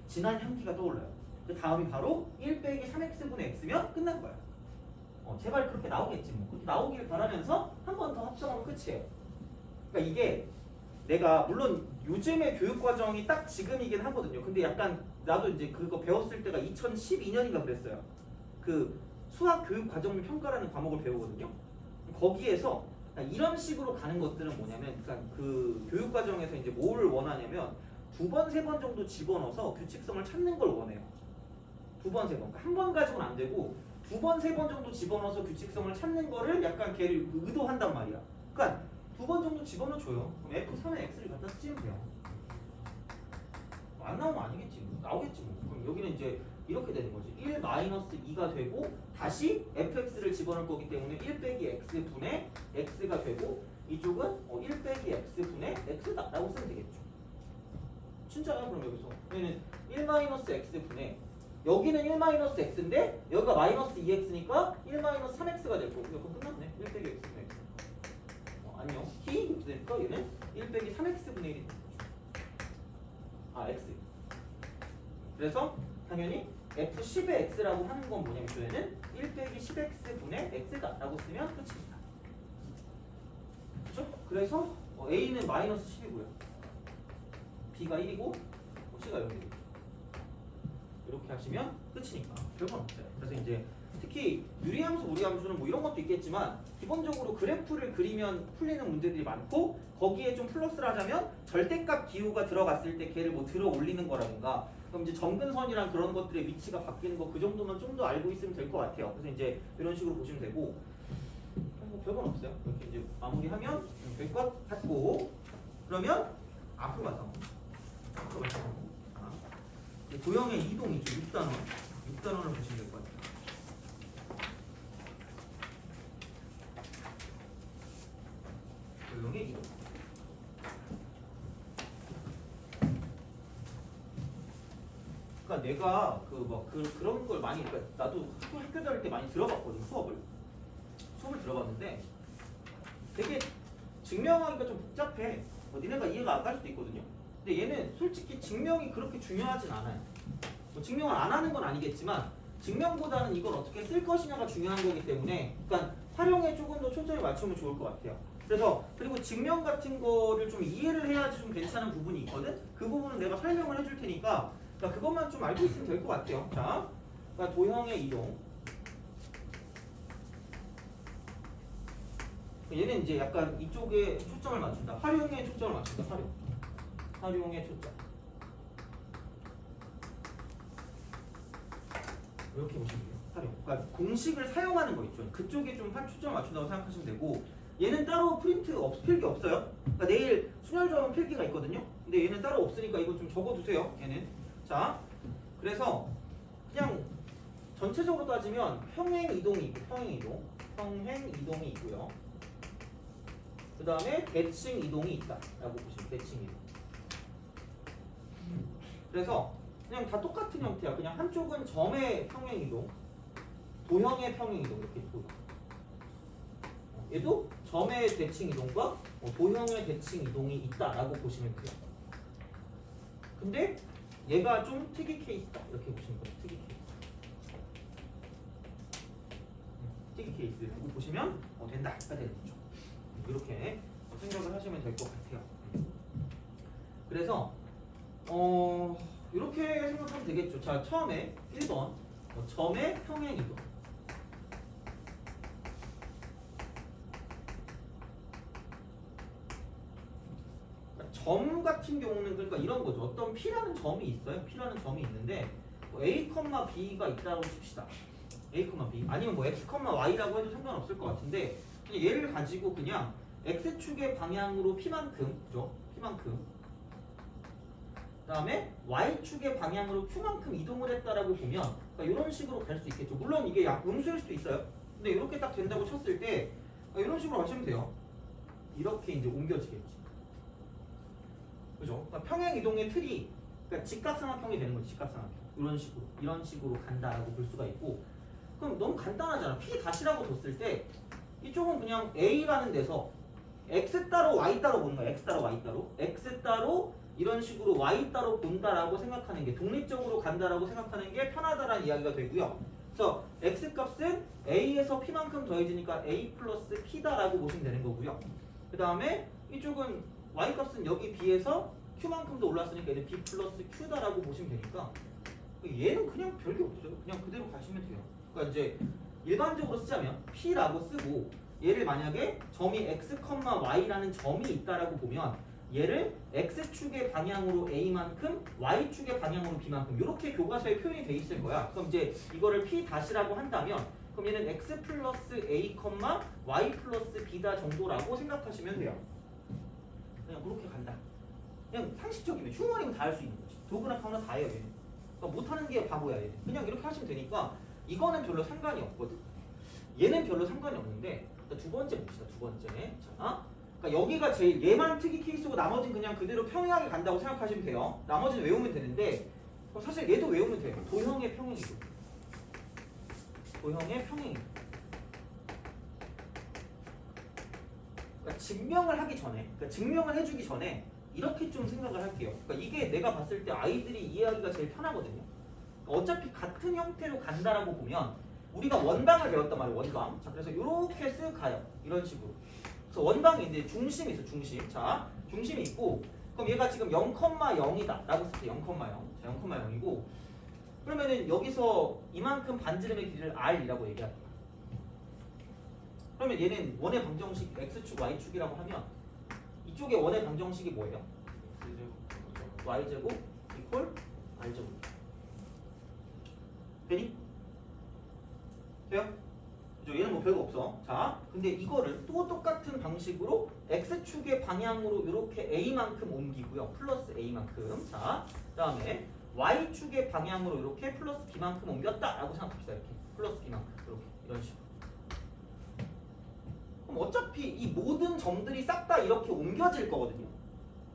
진한 향기가 떠올라요. 그 다음이 바로 1 빼기 3x분의 x면 끝난 거야. 제발 그렇게 나오겠지 뭐. 그렇게 나오길 바라면서 한 번 더 합성하면 끝이에요. 그러니까 이게 내가 물론 요즘의 교육 과정이 딱 지금이긴 하거든요. 근데 약간 나도 이제 그거 배웠을 때가 2012년인가 그랬어요. 그 수학 교육 과정 평가라는 과목을 배우거든요. 거기에서 이런 식으로 가는 것들은 뭐냐면, 그러니까 그 교육 과정에서 이제 뭐를 원하냐면 2번, 3번 정도 집어넣어서 규칙성을 찾는 걸 원해요. 2번, 3번. 그러니까 한 번 가지고는 안 되고 2번, 3번 정도 집어넣어서 규칙성을 찾는 거를 약간 걔를 의도한단 말이야. 그러니까 2번 정도 집어넣어줘요. 그럼 F3에 X를 갖다 쓰면 돼요. 안 나오면 아니겠지. 나오겠지 뭐. 그럼 여기는 이제 이렇게 되는 거지. 1 마이너스 2가 되고 다시 fx를 집어넣을 거기 때문에 1 빼기 x분의 x가 되고 이쪽은 1 빼기 x분의 x다 라고 쓰면 되겠죠. 진짜요? 그럼 여기서 여기는 1 마이너스 x분의 여기는 1 마이너스 x인데 여기가 마이너스 2x니까 1 마이너스 3x가 될 거고 그럼 끝났네. 1 빼기 x분의 x. 안녕. t 이렇게 되니까 얘는 1 빼기 3x분의 1이 되는 거죠. x. 그래서 당연히 f10의 x라고 하는 건 뭐냐면 얘는 1 빼기 10x분의 x다 라고 쓰면 끝입니다. 그렇죠? 그래서 a는 마이너스 10이고요. b가 1이고 c가 0이고 이렇게 하시면 끝이니까 별건 없어요. 그래서 이제 특히 유리함수, 무리함수는 뭐 이런 것도 있겠지만 기본적으로 그래프를 그리면 풀리는 문제들이 많고 거기에 좀 플러스를 하자면 절대값 기호가 들어갔을 때 걔를 뭐 들어 올리는 거라든가 그럼 이제 점근선이랑 그런 것들의 위치가 바뀌는 거 그 정도만 좀 더 알고 있으면 될 것 같아요. 그래서 이제 이런 식으로 보시면 되고 뭐 별건 없어요. 이렇게 이제 마무리하면 될 것 같고 그러면 앞으로 가서 도형의 이동이죠. 6단원을 보시면 될 것 같아요. 도형의 이동. 그러니까 내가 그런 걸 많이, 그러니까 나도 학교 다닐 때 많이 들어봤거든. 수업을 들어봤는데 되게 증명하기가 좀 복잡해. 니네가 이해가 안 갈 수도 있거든요. 근데 얘는 솔직히 증명이 그렇게 중요하진 않아요. 뭐 증명을 안 하는 건 아니겠지만 증명보다는 이걸 어떻게 쓸 것이냐가 중요한 거기 때문에 그러니까 활용에 조금 더 초점을 맞추면 좋을 것 같아요. 그래서 그리고 증명 같은 거를 좀 이해를 해야지 좀 괜찮은 부분이 있거든. 그 부분은 내가 설명을 해줄 테니까 그러니까 그것만 좀 알고 있으면 될 것 같아요. 자, 그러니까 도형의 이동. 얘는 이제 약간 이쪽에 초점을 맞춘다. 활용에 초점을 맞춘다. 활용에 초점. 이렇게 보시면 돼요. 활용. 그러니까 공식을 사용하는 거 있죠. 그쪽에 좀 초점을 맞춘다고 생각하시면 되고 얘는 따로 필기 없어요. 그러니까 내일 순열점은 필기가 있거든요. 근데 얘는 따로 없으니까 이거 좀 적어두세요. 얘는. 자, 그래서 그냥 전체적으로 따지면 평행 이동이 있고 평행 이동이 있고요. 그 다음에 대칭 이동이 있다라고 보시면 대칭 이동. 그래서 그냥 다 똑같은 형태야. 그냥 한쪽은 점의 평행 이동, 도형의 평행 이동 이렇게 보여. 얘도 점의 대칭 이동과 도형의 대칭 이동이 있다라고 보시면 돼요. 근데 얘가 좀 특이 케이스다 이렇게 보시면 돼요. 특이 케이스 두고 보시면 된다 해야 되는 거죠. 이렇게 생각을 하시면 될 것 같아요. 그래서 이렇게 생각하면 되겠죠. 자, 처음에 1번 점의 평행 이동. 점 같은 경우는 그러니까 이런 거죠. 어떤 P라는 점이 있어요. P라는 점이 있는데 A, B가 있다고 칩시다. A, B 아니면 뭐 X, Y라고 해도 상관없을 것 같은데 그냥 얘를 가지고 그냥 X축의 방향으로 P만큼 그죠? P만큼 그 다음에 Y축의 방향으로 Q만큼 이동을 했다라고 보면 그러니까 이런 식으로 갈 수 있겠죠. 물론 이게 음수일 수도 있어요. 근데 이렇게 딱 된다고 쳤을 때 이런 식으로 가시면 돼요. 이렇게 이제 옮겨지겠지. 그죠? 그러니까 평행 이동의 틀이 그러니까 직각삼각형이 되는 거지. 직각삼각형. 이런 식으로 간다라고 볼 수가 있고 그럼 너무 간단하잖아. P 다시라고 뒀을 때 이쪽은 그냥 A라는 데서 X 따로 Y 따로 보는 거야. X 따로 Y 따로. X 따로 이런 식으로 Y 따로 본다라고 생각하는 게 독립적으로 간다라고 생각하는 게 편하다라는 이야기가 되고요. 그래서 X 값은 A에서 P만큼 더해지니까 A 플러스 P다라고 보시면 되는 거고요. 그 다음에 이쪽은 Y 값은 여기 B에서 Q만큼 더 올랐으니까 얘는 B 플러스 Q다라고 보시면 되니까 얘는 그냥 별게 없어요. 그냥 그대로 가시면 돼요. 그러니까 이제 일반적으로 쓰자면 P라고 쓰고 얘를 만약에 점이 X, Y라는 점이 있다라고 보면 얘를 X축의 방향으로 A만큼 Y축의 방향으로 B만큼 이렇게 교과서에 표현이 돼 있을 거야. 그럼 이제 이거를 P 다시라고 한다면 그럼 얘는 X 플러스 A, Y 플러스 B다 정도라고 생각하시면 돼요. 그냥 그렇게 간다. 그냥 상식적이면 휴머니면 다 할 수 있는 거지. 도구나 카우나 다 해요 얘는. 그러니까 못하는 게 바보야 얘는. 그냥 이렇게 하시면 되니까 이거는 별로 상관이 없거든. 얘는 별로 상관이 없는데 두 번째 봅시다. 두 번째. 자, 그러니까 여기가 제일 얘만 특이 케이스고 나머지는 그냥 그대로 평행하게 간다고 생각하시면 돼요. 나머지는 외우면 되는데 사실 얘도 외우면 돼요. 도형의 평행이동. 도형의 평행이동. 그러니까 증명을 하기 전에, 그러니까 증명을 해주기 전에 이렇게 좀 생각을 할게요. 그러니까 이게 내가 봤을 때 아이들이 이해하기가 제일 편하거든요. 그러니까 어차피 같은 형태로 간다라고 보면 우리가 원방을 배웠단 말이에요. 원방. 자, 그래서 이렇게 쓱 가요. 이런 식으로. 그래서 원방이 이제 중심이 있어. 중심. 자, 중심이 있고 그럼 얘가 지금 0,0이다 라고 쓸게요. 0,0. 자, 0,0이고 그러면은 여기서 이만큼 반지름의 길이를 R이라고 얘기할게요. 그러면 얘는 원의 방정식 X축, Y축이라고 하면 이쪽에 원의 방정식이 뭐예요? Y제곱 이퀄 R제곱. 되니? 돼요? 그죠? 얘는 뭐 별거 없어. 자, 근데 이거를 또 똑같은 방식으로 X축의 방향으로 이렇게 A만큼 옮기고요. 플러스 A만큼. 자, 그 다음에 Y축의 방향으로 이렇게 플러스 B만큼 옮겼다라고 생각합시다. 이렇게. 플러스 B만큼. 이렇게. 이런 식으로. 그럼 어차피 이 모든 점들이 싹 다 이렇게 옮겨질 거거든요.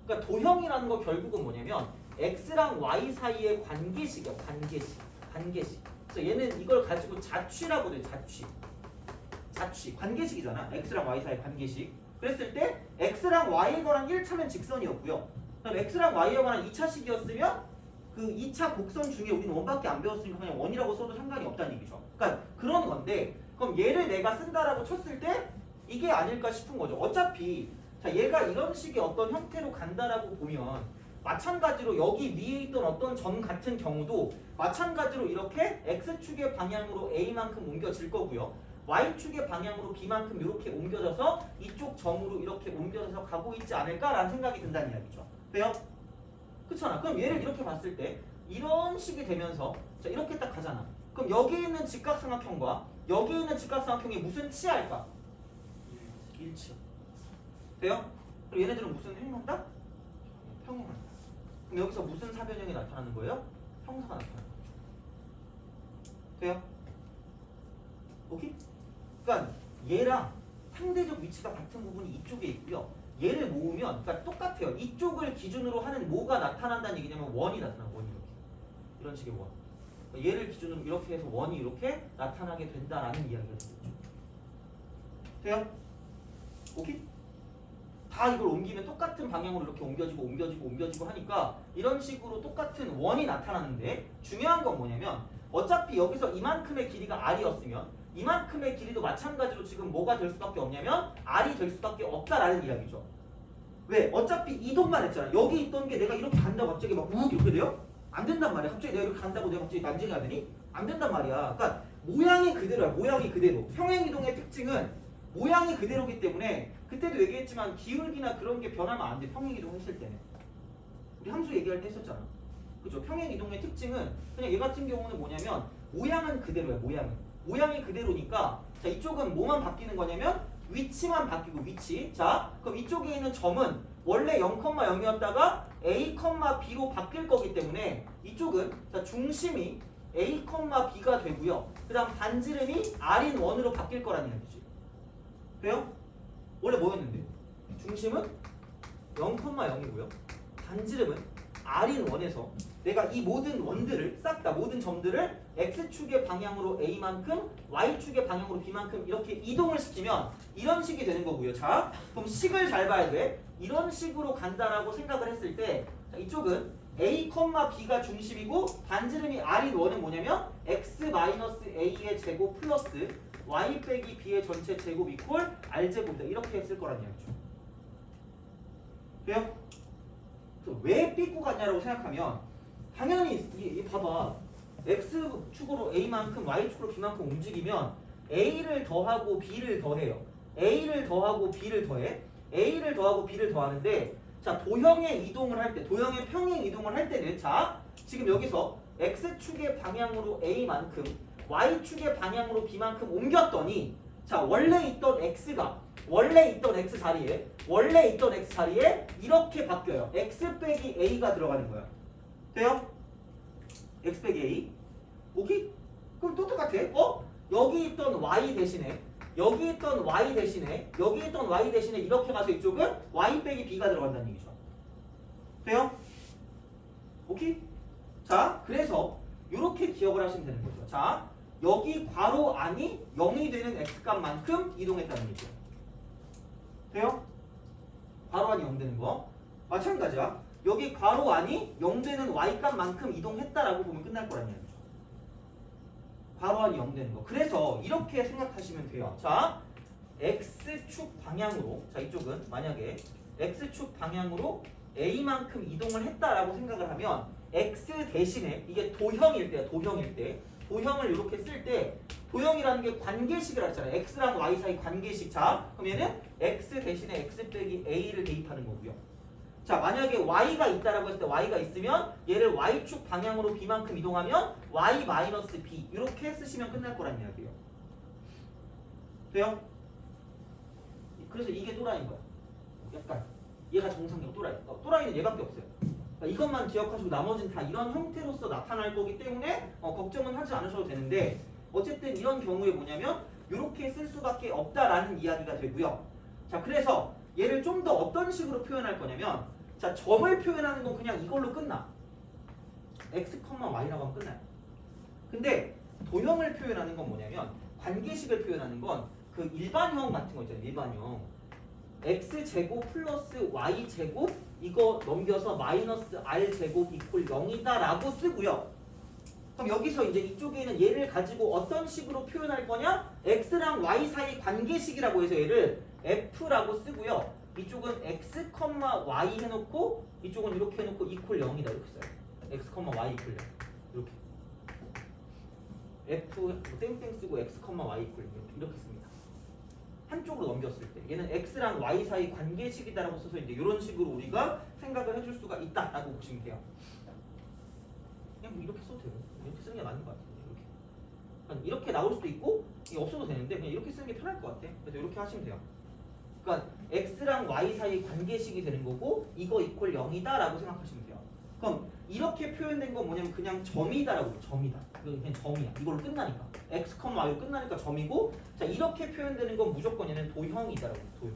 그러니까 도형이라는 거 결국은 뭐냐면 X랑 Y 사이의 관계식이야. 관계식. 그래서 얘는 이걸 가지고 자취라고 해요. 자취. 관계식이잖아. X랑 Y 사이의 관계식. 그랬을 때 X랑 Y에 관한 1차면 직선이었고요. 그럼 X랑 Y에 관한 2차식이었으면 그 2차 곡선 중에 우리는 원밖에 안 배웠으니까 그냥 원이라고 써도 상관이 없다는 얘기죠. 그러니까 그런 건데 그럼 얘를 내가 쓴다라고 쳤을 때 이게 아닐까 싶은 거죠. 어차피 자 얘가 이런 식의 어떤 형태로 간다라고 보면 마찬가지로 여기 위에 있던 어떤 점 같은 경우도 마찬가지로 이렇게 x축의 방향으로 a만큼 옮겨질 거고요. y축의 방향으로 b만큼 이렇게 옮겨져서 이쪽 점으로 이렇게 옮겨져서 가고 있지 않을까라는 생각이 든다는 이야기죠. 왜요? 그렇잖아. 그럼 얘를 이렇게 봤을 때 이런 식이 되면서 자 이렇게 딱 가잖아. 그럼 여기 있는 직각삼각형과 여기 있는 직각삼각형이 무슨 치할까? 일치. 돼요? 그럼 얘네들은 무슨 행동다? 평행한다. 그럼 여기서 무슨 사변형이 나타나는 거예요? 형사가 나타나는 거죠. 돼요? 오케이? 그러니까 얘랑 상대적 위치가 같은 부분이 이쪽에 있고요. 얘를 모으면 그러니까 똑같아요. 이쪽을 기준으로 하는 뭐가 나타난다는 얘기냐면 원이 나타나. 원이 이렇게. 이런 식의 원. 그러니까 얘를 기준으로 이렇게 해서 원이 이렇게 나타나게 된다라는 이야기가 되겠죠. 돼요? 오케이? 다 이걸 옮기면 똑같은 방향으로 이렇게 옮겨지고 하니까 이런 식으로 똑같은 원이 나타나는데 중요한 건 뭐냐면 어차피 여기서 이만큼의 길이가 r이었으면 이만큼의 길이도 마찬가지로 지금 뭐가 될 수밖에 없냐면 r이 될 수밖에 없다라는 이야기죠. 왜? 어차피 이동만 했잖아. 여기 있던 게 내가 이렇게 간다고 갑자기 막 우욱 이렇게 돼요? 안 된단 말이야. 갑자기 내가 이렇게 간다고 내가 갑자기 난징해야 되니? 안 된단 말이야. 그러니까 모양이 그대로야. 모양이 그대로. 평행이동의 특징은 모양이 그대로기 때문에 그때도 얘기했지만 기울기나 그런 게 변하면 안 돼. 평행이동 했을 때는. 우리 함수 얘기할 때 했었잖아. 그죠? 평행이동의 특징은 그냥 얘 같은 경우는 뭐냐면 모양은 그대로야. 모양이 그대로니까 자 이쪽은 뭐만 바뀌는 거냐면 위치만 바뀌고 위치. 자 그럼 이쪽에 있는 점은 원래 0,0이었다가 a, b로 바뀔 거기 때문에 이쪽은 자 중심이 a, b가 되고요. 그 다음 반지름이 r인 1으로 바뀔 거라는 이야기지. 돼요? 원래 뭐였는데? 중심은 0,0이고요. 반지름은 r인 1에서 내가 이 모든 원들을 싹 다 모든 점들을 x축의 방향으로 a만큼 y축의 방향으로 b만큼 이렇게 이동을 시키면 이런 식이 되는 거고요. 자 그럼 식을 잘 봐야 돼. 이런 식으로 간다라고 생각을 했을 때 자, 이쪽은 a, b가 중심이고 반지름이 r인 1은 뭐냐면 x-a의 제곱 플러스 y 빼기 b의 전체 제곱 이퀄 r제곱이다. 이렇게 했을 거란 이야기죠. 돼요? 왜 삐꾸 같냐라고 생각하면 당연히 이 봐봐. x축으로 a만큼 y축으로 b만큼 움직이면 a를 더하고 b를 더해요. a를 더하고 b를 더해. a를 더하고 b를 더하는데 자 도형의 이동을 할 때 도형의 평행 이동을 할 때는 자 지금 여기서 x축의 방향으로 a만큼 y축의 방향으로 b만큼 옮겼더니 자 원래 있던 x가 원래 있던 x 자리에 이렇게 바뀌어요. x 빼기 a가 들어가는 거야. 돼요? x 빼기 a. 오케이? 그럼 또 똑같아. 여기 있던 y 대신에 여기 있던 y 대신에 이렇게 가서 이쪽은 y 빼기 b가 들어간다는 얘기죠. 돼요? 오케이? 자 그래서 이렇게 기억을 하시면 되는 거죠. 자 여기 괄호 안이 0이 되는 x값만큼 이동했다는 얘기죠. 돼요? 괄호 안이 0 되는 거 마찬가지야. 여기 괄호 안이 0 되는 y값만큼 이동했다라고 보면 끝날 거란 얘기죠. 괄호 안이 0 되는 거. 그래서 이렇게 생각하시면 돼요. 자 x축 방향으로 자 이쪽은 만약에 x축 방향으로 a만큼 이동을 했다라고 생각을 하면 x 대신에 이게 도형일 때야. 도형을 이렇게 쓸 때 도형이라는 게 관계식이라 했잖아요. x랑 y 사이 관계식. 자 그럼 얘는 x 대신에 x 빼기 a를 대입하는 거고요. 자 만약에 y가 있다라고 했을 때 y가 있으면 얘를 y축 방향으로 b만큼 이동하면 y-b 이렇게 쓰시면 끝날 거란 이야기예요. 돼요? 그래서 이게 또라이인 거야. 약간 얘가 정상적 또라이. 또라이는 얘밖에 없어요. 그러니까 이것만 기억하시고 나머지는 다 이런 형태로서 나타날 거기 때문에 걱정은 하지 않으셔도 되는데 어쨌든 이런 경우에 뭐냐면 이렇게 쓸 수밖에 없다라는 이야기가 되고요. 자 그래서 얘를 좀 더 어떤 식으로 표현할 거냐면 자 점을 표현하는 건 그냥 이걸로 끝나. x, y라고 하면 끝나요. 근데 도형을 표현하는 건 뭐냐면 관계식을 표현하는 건 그 일반형 같은 거 있잖아요. 일반형. x제곱 플러스 y제곱 이거 넘겨서 마이너스 r제곱 이퀄 0이다 라고 쓰고요. 그럼 여기서 이제 이쪽에는 얘를 가지고 어떤 식으로 표현할 거냐? x랑 y 사이 관계식이라고 해서 얘를 f라고 쓰고요. 이쪽은 x, y 해놓고 이쪽은 이렇게 해놓고 이퀄 0이다 이렇게 써요. x, y 이퀄 0 이렇게 f 땡땡 쓰고 x, y 이퀄 0 이렇게 씁니다. 한쪽으로 넘겼을 때 얘는 x랑 y 사이 관계식이다라고 써서 이제 이런 식으로 우리가 생각을 해줄 수가 있다라고 보시면 돼요. 그냥 뭐 이렇게 써도 돼요. 이렇게 쓰는 게 맞는 것 같아요. 이렇게. 이렇게 나올 수도 있고 이게 없어도 되는데 그냥 이렇게 쓰는 게 편할 것 같아. 그래서 이렇게 하시면 돼요. 그러니까 x랑 y 사이 관계식이 되는 거고 이거 이퀄 0이다라고 생각하시면 돼요. 그럼 이렇게 표현된 건 뭐냐면 그냥 점이다라고 점이다. 이건 그냥 점이야. 이걸로 끝나니까 x, y로 끝나니까 점이고 자 이렇게 표현되는 건 무조건 얘는 도형이다라고 도형.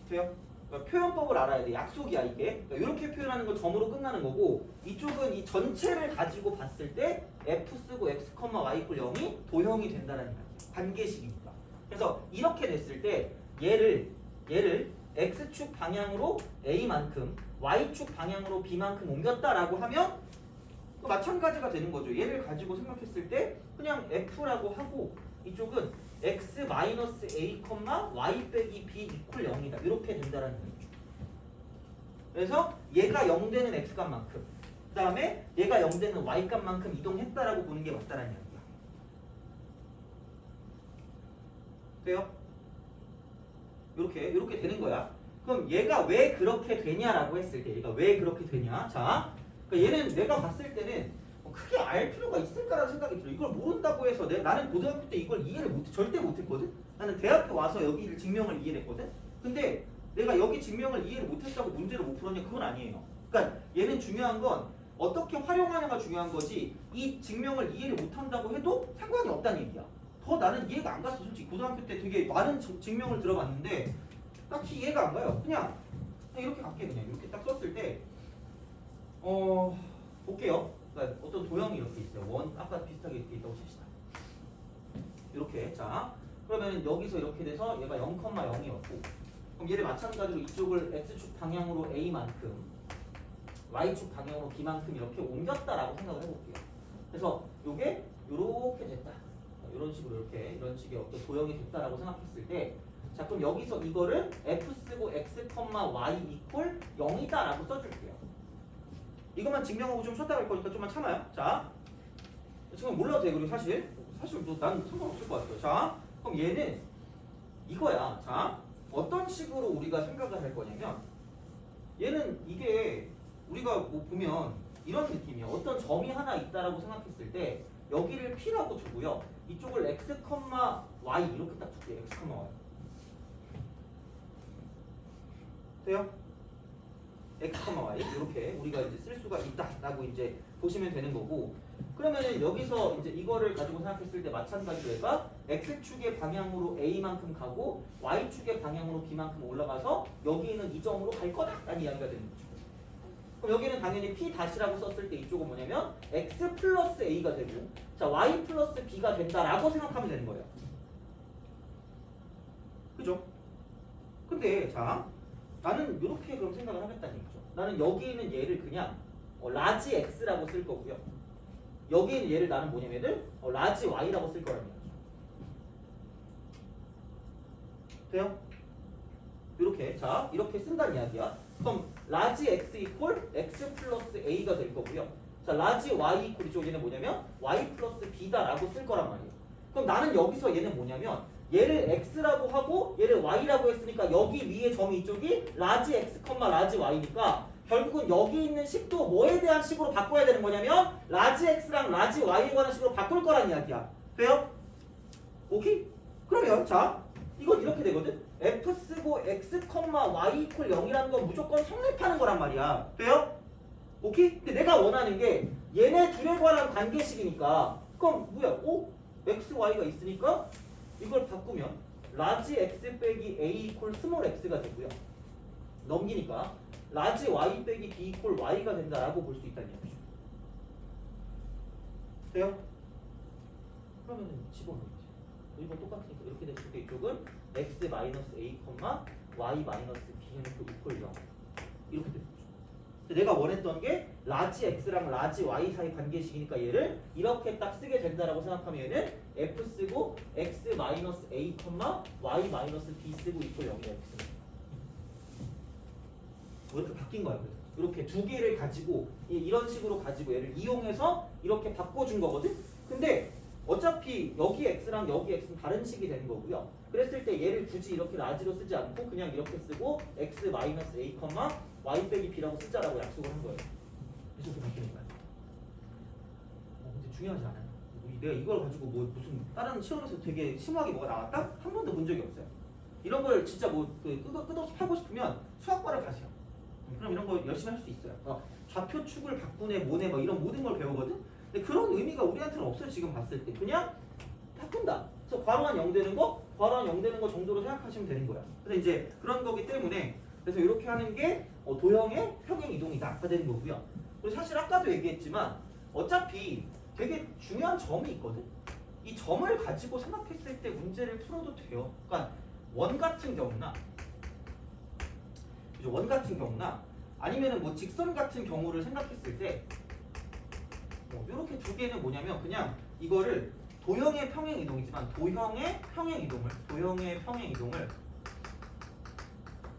돼요? 그러니까 표현법을 알아야 돼. 약속이야 이게. 그러니까 이렇게 표현하는 건 점으로 끝나는 거고 이쪽은 이 전체를 가지고 봤을 때 f 쓰고 x, y 이퀄 0이 도형이 된다는 이야기야. 관계식이니까. 그래서 이렇게 됐을 때 얘를 x축 방향으로 a만큼 y축 방향으로 b만큼 옮겼다라고 하면 또 마찬가지가 되는 거죠. 얘를 가지고 생각했을 때 그냥 f라고 하고 이쪽은 x-a, y 빼기 b 이퀄 0이다. 이렇게 된다라는 거죠. 그래서 얘가 0 되는 x값만큼 그 다음에 얘가 0 되는 y값만큼 이동했다라고 보는 게 맞다라는 이야기야. 돼요? 이렇게 되는 거야. 그럼 얘가 왜 그렇게 되냐라고 했을 때 얘가 왜 그렇게 되냐? 자, 그러니까 얘는 내가 봤을 때는 크게 알 필요가 있을까라는 생각이 들어. 이걸 모른다고 해서 나는 고등학교 때 이걸 절대 못했거든. 나는 대학교 와서 여기를 증명을 이해했거든. 근데 내가 여기 증명을 이해를 못했다고 문제를 못 풀었냐? 그건 아니에요. 그러니까 얘는 중요한 건 어떻게 활용하냐가 중요한 거지. 이 증명을 이해를 못한다고 해도 상관이 없다는 얘기야. 더 나는 이해가 안 갔어. 솔직히 고등학교 때 되게 많은 증명을 들어봤는데 딱히 이해가 안 가요. 그냥 이렇게 갈게. 그냥 이렇게 딱 썼을 때 볼게요. 그러니까 어떤 도형이 이렇게 있어요. 아까 비슷하게 이렇게 있다고 칩시다. 이렇게. 자 그러면 여기서 이렇게 돼서 얘가 0,0이었고 그럼 얘를 마찬가지로 이쪽을 x축 방향으로 a만큼 y축 방향으로 b만큼 이렇게 옮겼다라고 생각을 해볼게요. 그래서 이게 이렇게 됐다. 이런 식으로 이런 식의 어떤 도형이 됐다라고 생각했을 때 자 그럼 여기서 이거를 f 쓰고 x, y 이퀄 0이다라고 써줄게요. 이것만 증명하고 좀 쉬었다 갈 거니까 좀만 참아요. 자 지금 몰라도 돼. 그리고 사실 난 상관없을 것 같아요. 자 그럼 얘는 이거야. 자 어떤 식으로 우리가 생각을 할 거냐면 얘는 이게 우리가 뭐 보면 이런 느낌이야. 어떤 점이 하나 있다라고 생각했을 때 여기를 P라고 두고요. 이쪽을 x, y 이렇게 딱 줄게요. x, y. 돼요? x, y 이렇게 우리가 이제 쓸 수가 있다라고 이제 보시면 되는 거고. 그러면은 여기서 이제 이거를 가지고 생각했을 때 마찬가지로 얘가 x축의 방향으로 a만큼 가고 y축의 방향으로 b만큼 올라가서 여기는 이 점으로 갈 거다라는 이야기가 되는 거죠. 그럼 여기는 당연히 p 다시라고 썼을 때 이쪽은 뭐냐면 x 플러스 a가 되고 자 y 플러스 b가 된다라고 생각하면 되는 거예요. 그죠? 근데 자 나는 이렇게 그럼 생각을 하겠다는 얘기죠. 나는 여기 있는 얘를 그냥 라지 x라고 쓸 거고요. 여기 있는 얘를 나는 뭐냐면은 라지 y라고 쓸 거라는 얘기죠. 돼요? 이렇게 자 이렇게 쓴다는 이야기야. 그럼 라지 x 이퀄 x 플러스 a가 될 거고요. 자 라지 y 이퀄 이쪽 얘는 뭐냐면 y 플러스 b다라고 쓸 거란 말이에요. 그럼 나는 여기서 얘는 뭐냐면 얘를 x라고 하고 얘를 y라고 했으니까 여기 위에 점이 이쪽이 라지 x, 라지 y니까 결국은 여기 있는 식도 뭐에 대한 식으로 바꿔야 되는 거냐면 라지 x랑 라지 y에 관한 식으로 바꿀 거란 이야기야. 돼요? 오케이? 그러면 자 이건 이렇게 되거든. f 쓰고 x, y 이퀄 0이라는 건 무조건 성립하는 거란 말이야. 돼요? 오케이? 근데 내가 원하는 게 얘네 둘에 관한 관계식이니까 그럼 뭐야? x, y가 있으니까 이걸 바꾸면 라지 x 빼기 a 이퀄 스몰 x가 되고요. 넘기니까 라지 y 빼기 b 이퀄 y가 된다라고 볼 수 있다는 얘기죠. 돼요? 그러면은 집어넣겠지. 이건 똑같으니까 이렇게 됐을 때 이쪽은 x 마이너스 a, y 마이너스 b 해놓고 이퀄 0 이렇게 되는 거죠. 내가 원했던 게 라지 x랑 라지 y 사이 관계식이니까 얘를 이렇게 딱 쓰게 된다라고 생각하면 얘는 f 쓰고 x 마이너스 a, y 마이너스 b 쓰고 이퀄 0이라고 쓰는 이렇게 바뀐 거야. 그래서 이렇게 두 개를 가지고 이런 식으로 가지고 얘를 이용해서 이렇게 바꿔준 거거든. 근데 어차피 여기 x랑 여기 x는 다른 식이 되는 거고요. 그랬을 때 얘를 굳이 이렇게 라지로 쓰지 않고 그냥 이렇게 쓰고 x 마이너스 a, y 빼기 b라고 쓰자라고 약속을 한 거예요. 그래서 이렇게 바뀌는 거야. 근데 중요하지 않아요. 내가 이걸 가지고 뭐 무슨 다른 시험에서 되게 심하게 뭐가 나왔다? 한 번도 본 적이 없어요. 이런 걸 진짜 뭐 끝없이 하고 싶으면 수학과를 가세요. 그럼 이런 거 열심히 할 수 있어요. 좌표 축을 바꾸네 뭐네 뭐 이런 모든 걸 배우거든. 근데 그런 의미가 우리한테는 없어요. 지금 봤을 때 그냥 바꾼다. 그래서 괄호한 0 되는 거, 괄호한 0 되는 거 정도로 생각하시면 되는 거야. 그래서 이제 그런 거기 때문에 그래서 이렇게 하는 게 도형의 평행 이동이다 되는 거고요. 그리고 사실 아까도 얘기했지만 어차피 되게 중요한 점이 있거든. 이 점을 가지고 생각했을 때 문제를 풀어도 돼요. 그러니까 원 같은 경우나 아니면은 뭐 직선 같은 경우를 생각했을 때 이렇게 두 개는 뭐냐면 그냥 이거를 도형의 평행 이동이지만 도형의 평행 이동을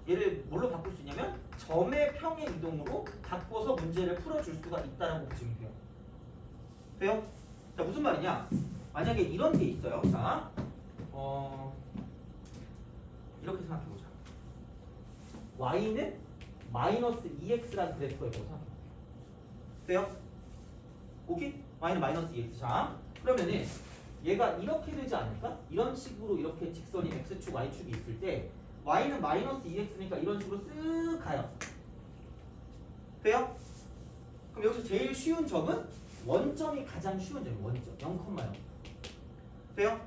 얘를 뭘로 바꿀 수 있냐면 점의 평행 이동으로 바꿔서 문제를 풀어줄 수가 있다라고 보시면 돼요. 돼요? 자 무슨 말이냐? 만약에 이런 게 있어요. 자, 이렇게 생각해보자. y는 마이너스 2x라는 그래프가 있다고 생각해볼게요. 돼요? 오케이? y는 마이너스 2x. 자, 그러면은 얘가 이렇게 되지 않을까? 이런 식으로 이렇게 직선이 x축, y축이 있을 때 y는 마이너스 2x니까 이런 식으로 쓱 가요. 돼요? 그럼 여기서 제일 쉬운 점은 원점이 가장 쉬운 점이에요. 원점 0,0. 돼요?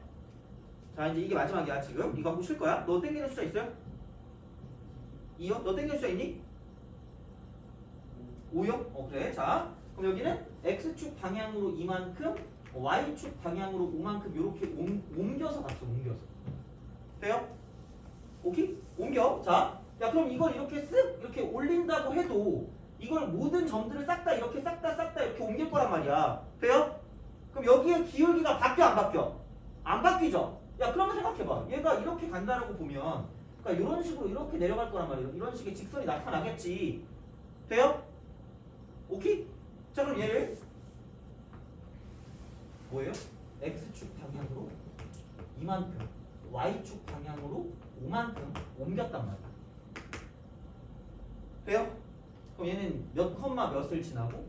자 이제 이게 마지막이야. 지금 이거 한번 쉴 거야. 너 땡기는 숫자 있어요? 2요? 너 땡기는 숫자 있니? 5요? 그래. 자 그럼 여기는 x축 방향으로 이만큼 y축 방향으로 5만큼 이렇게 옮겨서 갔어. 옮겨서. 돼요? 오케이? 옮겨. 자, 야 그럼 이걸 이렇게 쓱 이렇게 올린다고 해도 이걸 모든 점들을 싹 다 이렇게 이렇게 옮길 거란 말이야. 돼요? 그럼 여기에 기울기가 바뀌어 안 바뀌어? 안 바뀌죠? 야 그러면 생각해봐. 얘가 이렇게 간다라고 보면 그러니까 이런 식으로 이렇게 내려갈 거란 말이야. 이런 식의 직선이 나타나겠지. 돼요? 오케이? 자 그럼 얘를 뭐예요? x축 방향으로 이만큼 y축 방향으로 5만큼 옮겼단 말이야. 돼요? 그럼 얘는 몇 컴마 몇을 지나고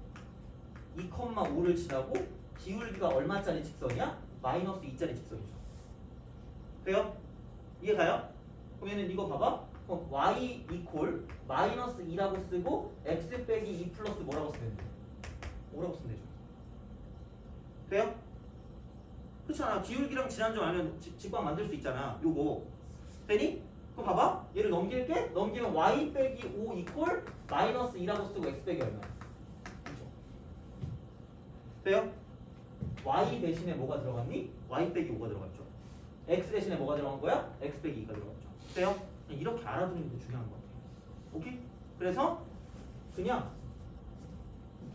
2,5를 지나고 기울기가 얼마짜리 직선이야? 마이너스 2짜리 직선이죠. 돼요? 이해가요? 그럼 얘는 이거 봐봐. 그럼 y 이퀄 마이너스 2라고 쓰고 x 빼기 2 플러스 뭐라고 쓰면 돼? 5라고 쓰면 되죠. 돼요? 그렇잖아. 기울기랑 지난 점 알면 직방 만들 수 있잖아. 요거 되니? 그럼 봐봐. 얘를 넘길게. 넘기면 y 빼기 5 이퀄 마이너스 2라고 쓰고 x 빼기 얼마야? 그렇죠? 돼요? y 대신에 뭐가 들어갔니? y 빼기 5가 들어갔죠. x 대신에 뭐가 들어간 거야? x 빼기 2가 들어갔죠. 돼요? 이렇게 알아두는 게 중요한 것 같아요. 오케이? 그래서 그냥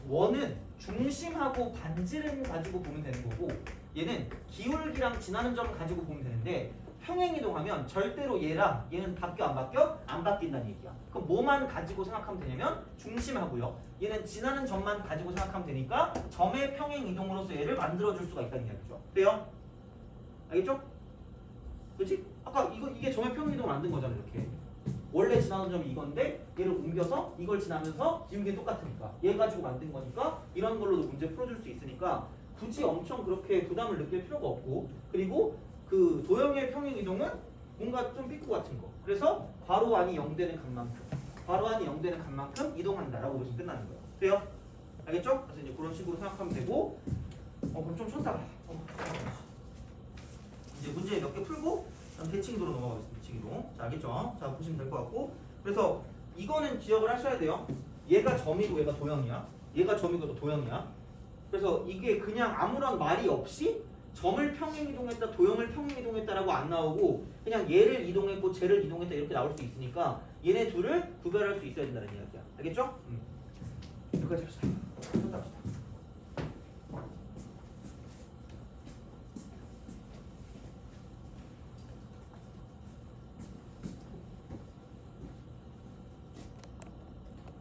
원은 중심하고 반지름 가지고 보면 되는 거고 얘는 기울기랑 지나는 점을 가지고 보면 되는데 평행이동하면 절대로 얘랑 얘는 바뀌어 안 바뀌어? 안 바뀐다는 얘기야. 그럼 뭐만 가지고 생각하면 되냐면 중심하고요. 얘는 지나는 점만 가지고 생각하면 되니까 점의 평행이동으로서 얘를 만들어줄 수가 있다는 이야기죠. 돼요? 알겠죠? 그렇지? 아까 이게 점의 평행이동을 만든 거잖아. 이렇게 원래 지나는 점이 이건데 얘를 옮겨서 이걸 지나면서 기울기 똑같으니까 얘 가지고 만든 거니까 이런 걸로도 문제 풀어줄 수 있으니까 굳이 엄청 그렇게 부담을 느낄 필요가 없고 그리고 그 도형의 평행이동은 뭔가 좀 삐꾸 같은 거. 그래서 괄호 안이 0 되는 값만큼 이동한다라고 보시면 끝나는 거예요. 돼요? 알겠죠? 그래서 이제 그런 식으로 생각하면 되고 그럼 좀 쳤다가 이제 문제 몇 개 풀고 그다음 대칭도로 넘어가겠습니다. 대칭도. 자, 알겠죠? 자, 보시면 될 것 같고 그래서 이거는 기억을 하셔야 돼요. 얘가 점이고 얘가 도형이야. 얘가 점이고 또 도형이야. 그래서 이게 그냥 아무런 말이 없이 점을 평행 이동했다, 도형을 평행 이동했다라고 안 나오고 그냥 얘를 이동했고 쟤를 이동했다 이렇게 나올 수 있으니까 얘네 둘을 구별할 수 있어야 된다는 이야기야. 알겠죠? 여기까지 합시다. 손 잡읍시다.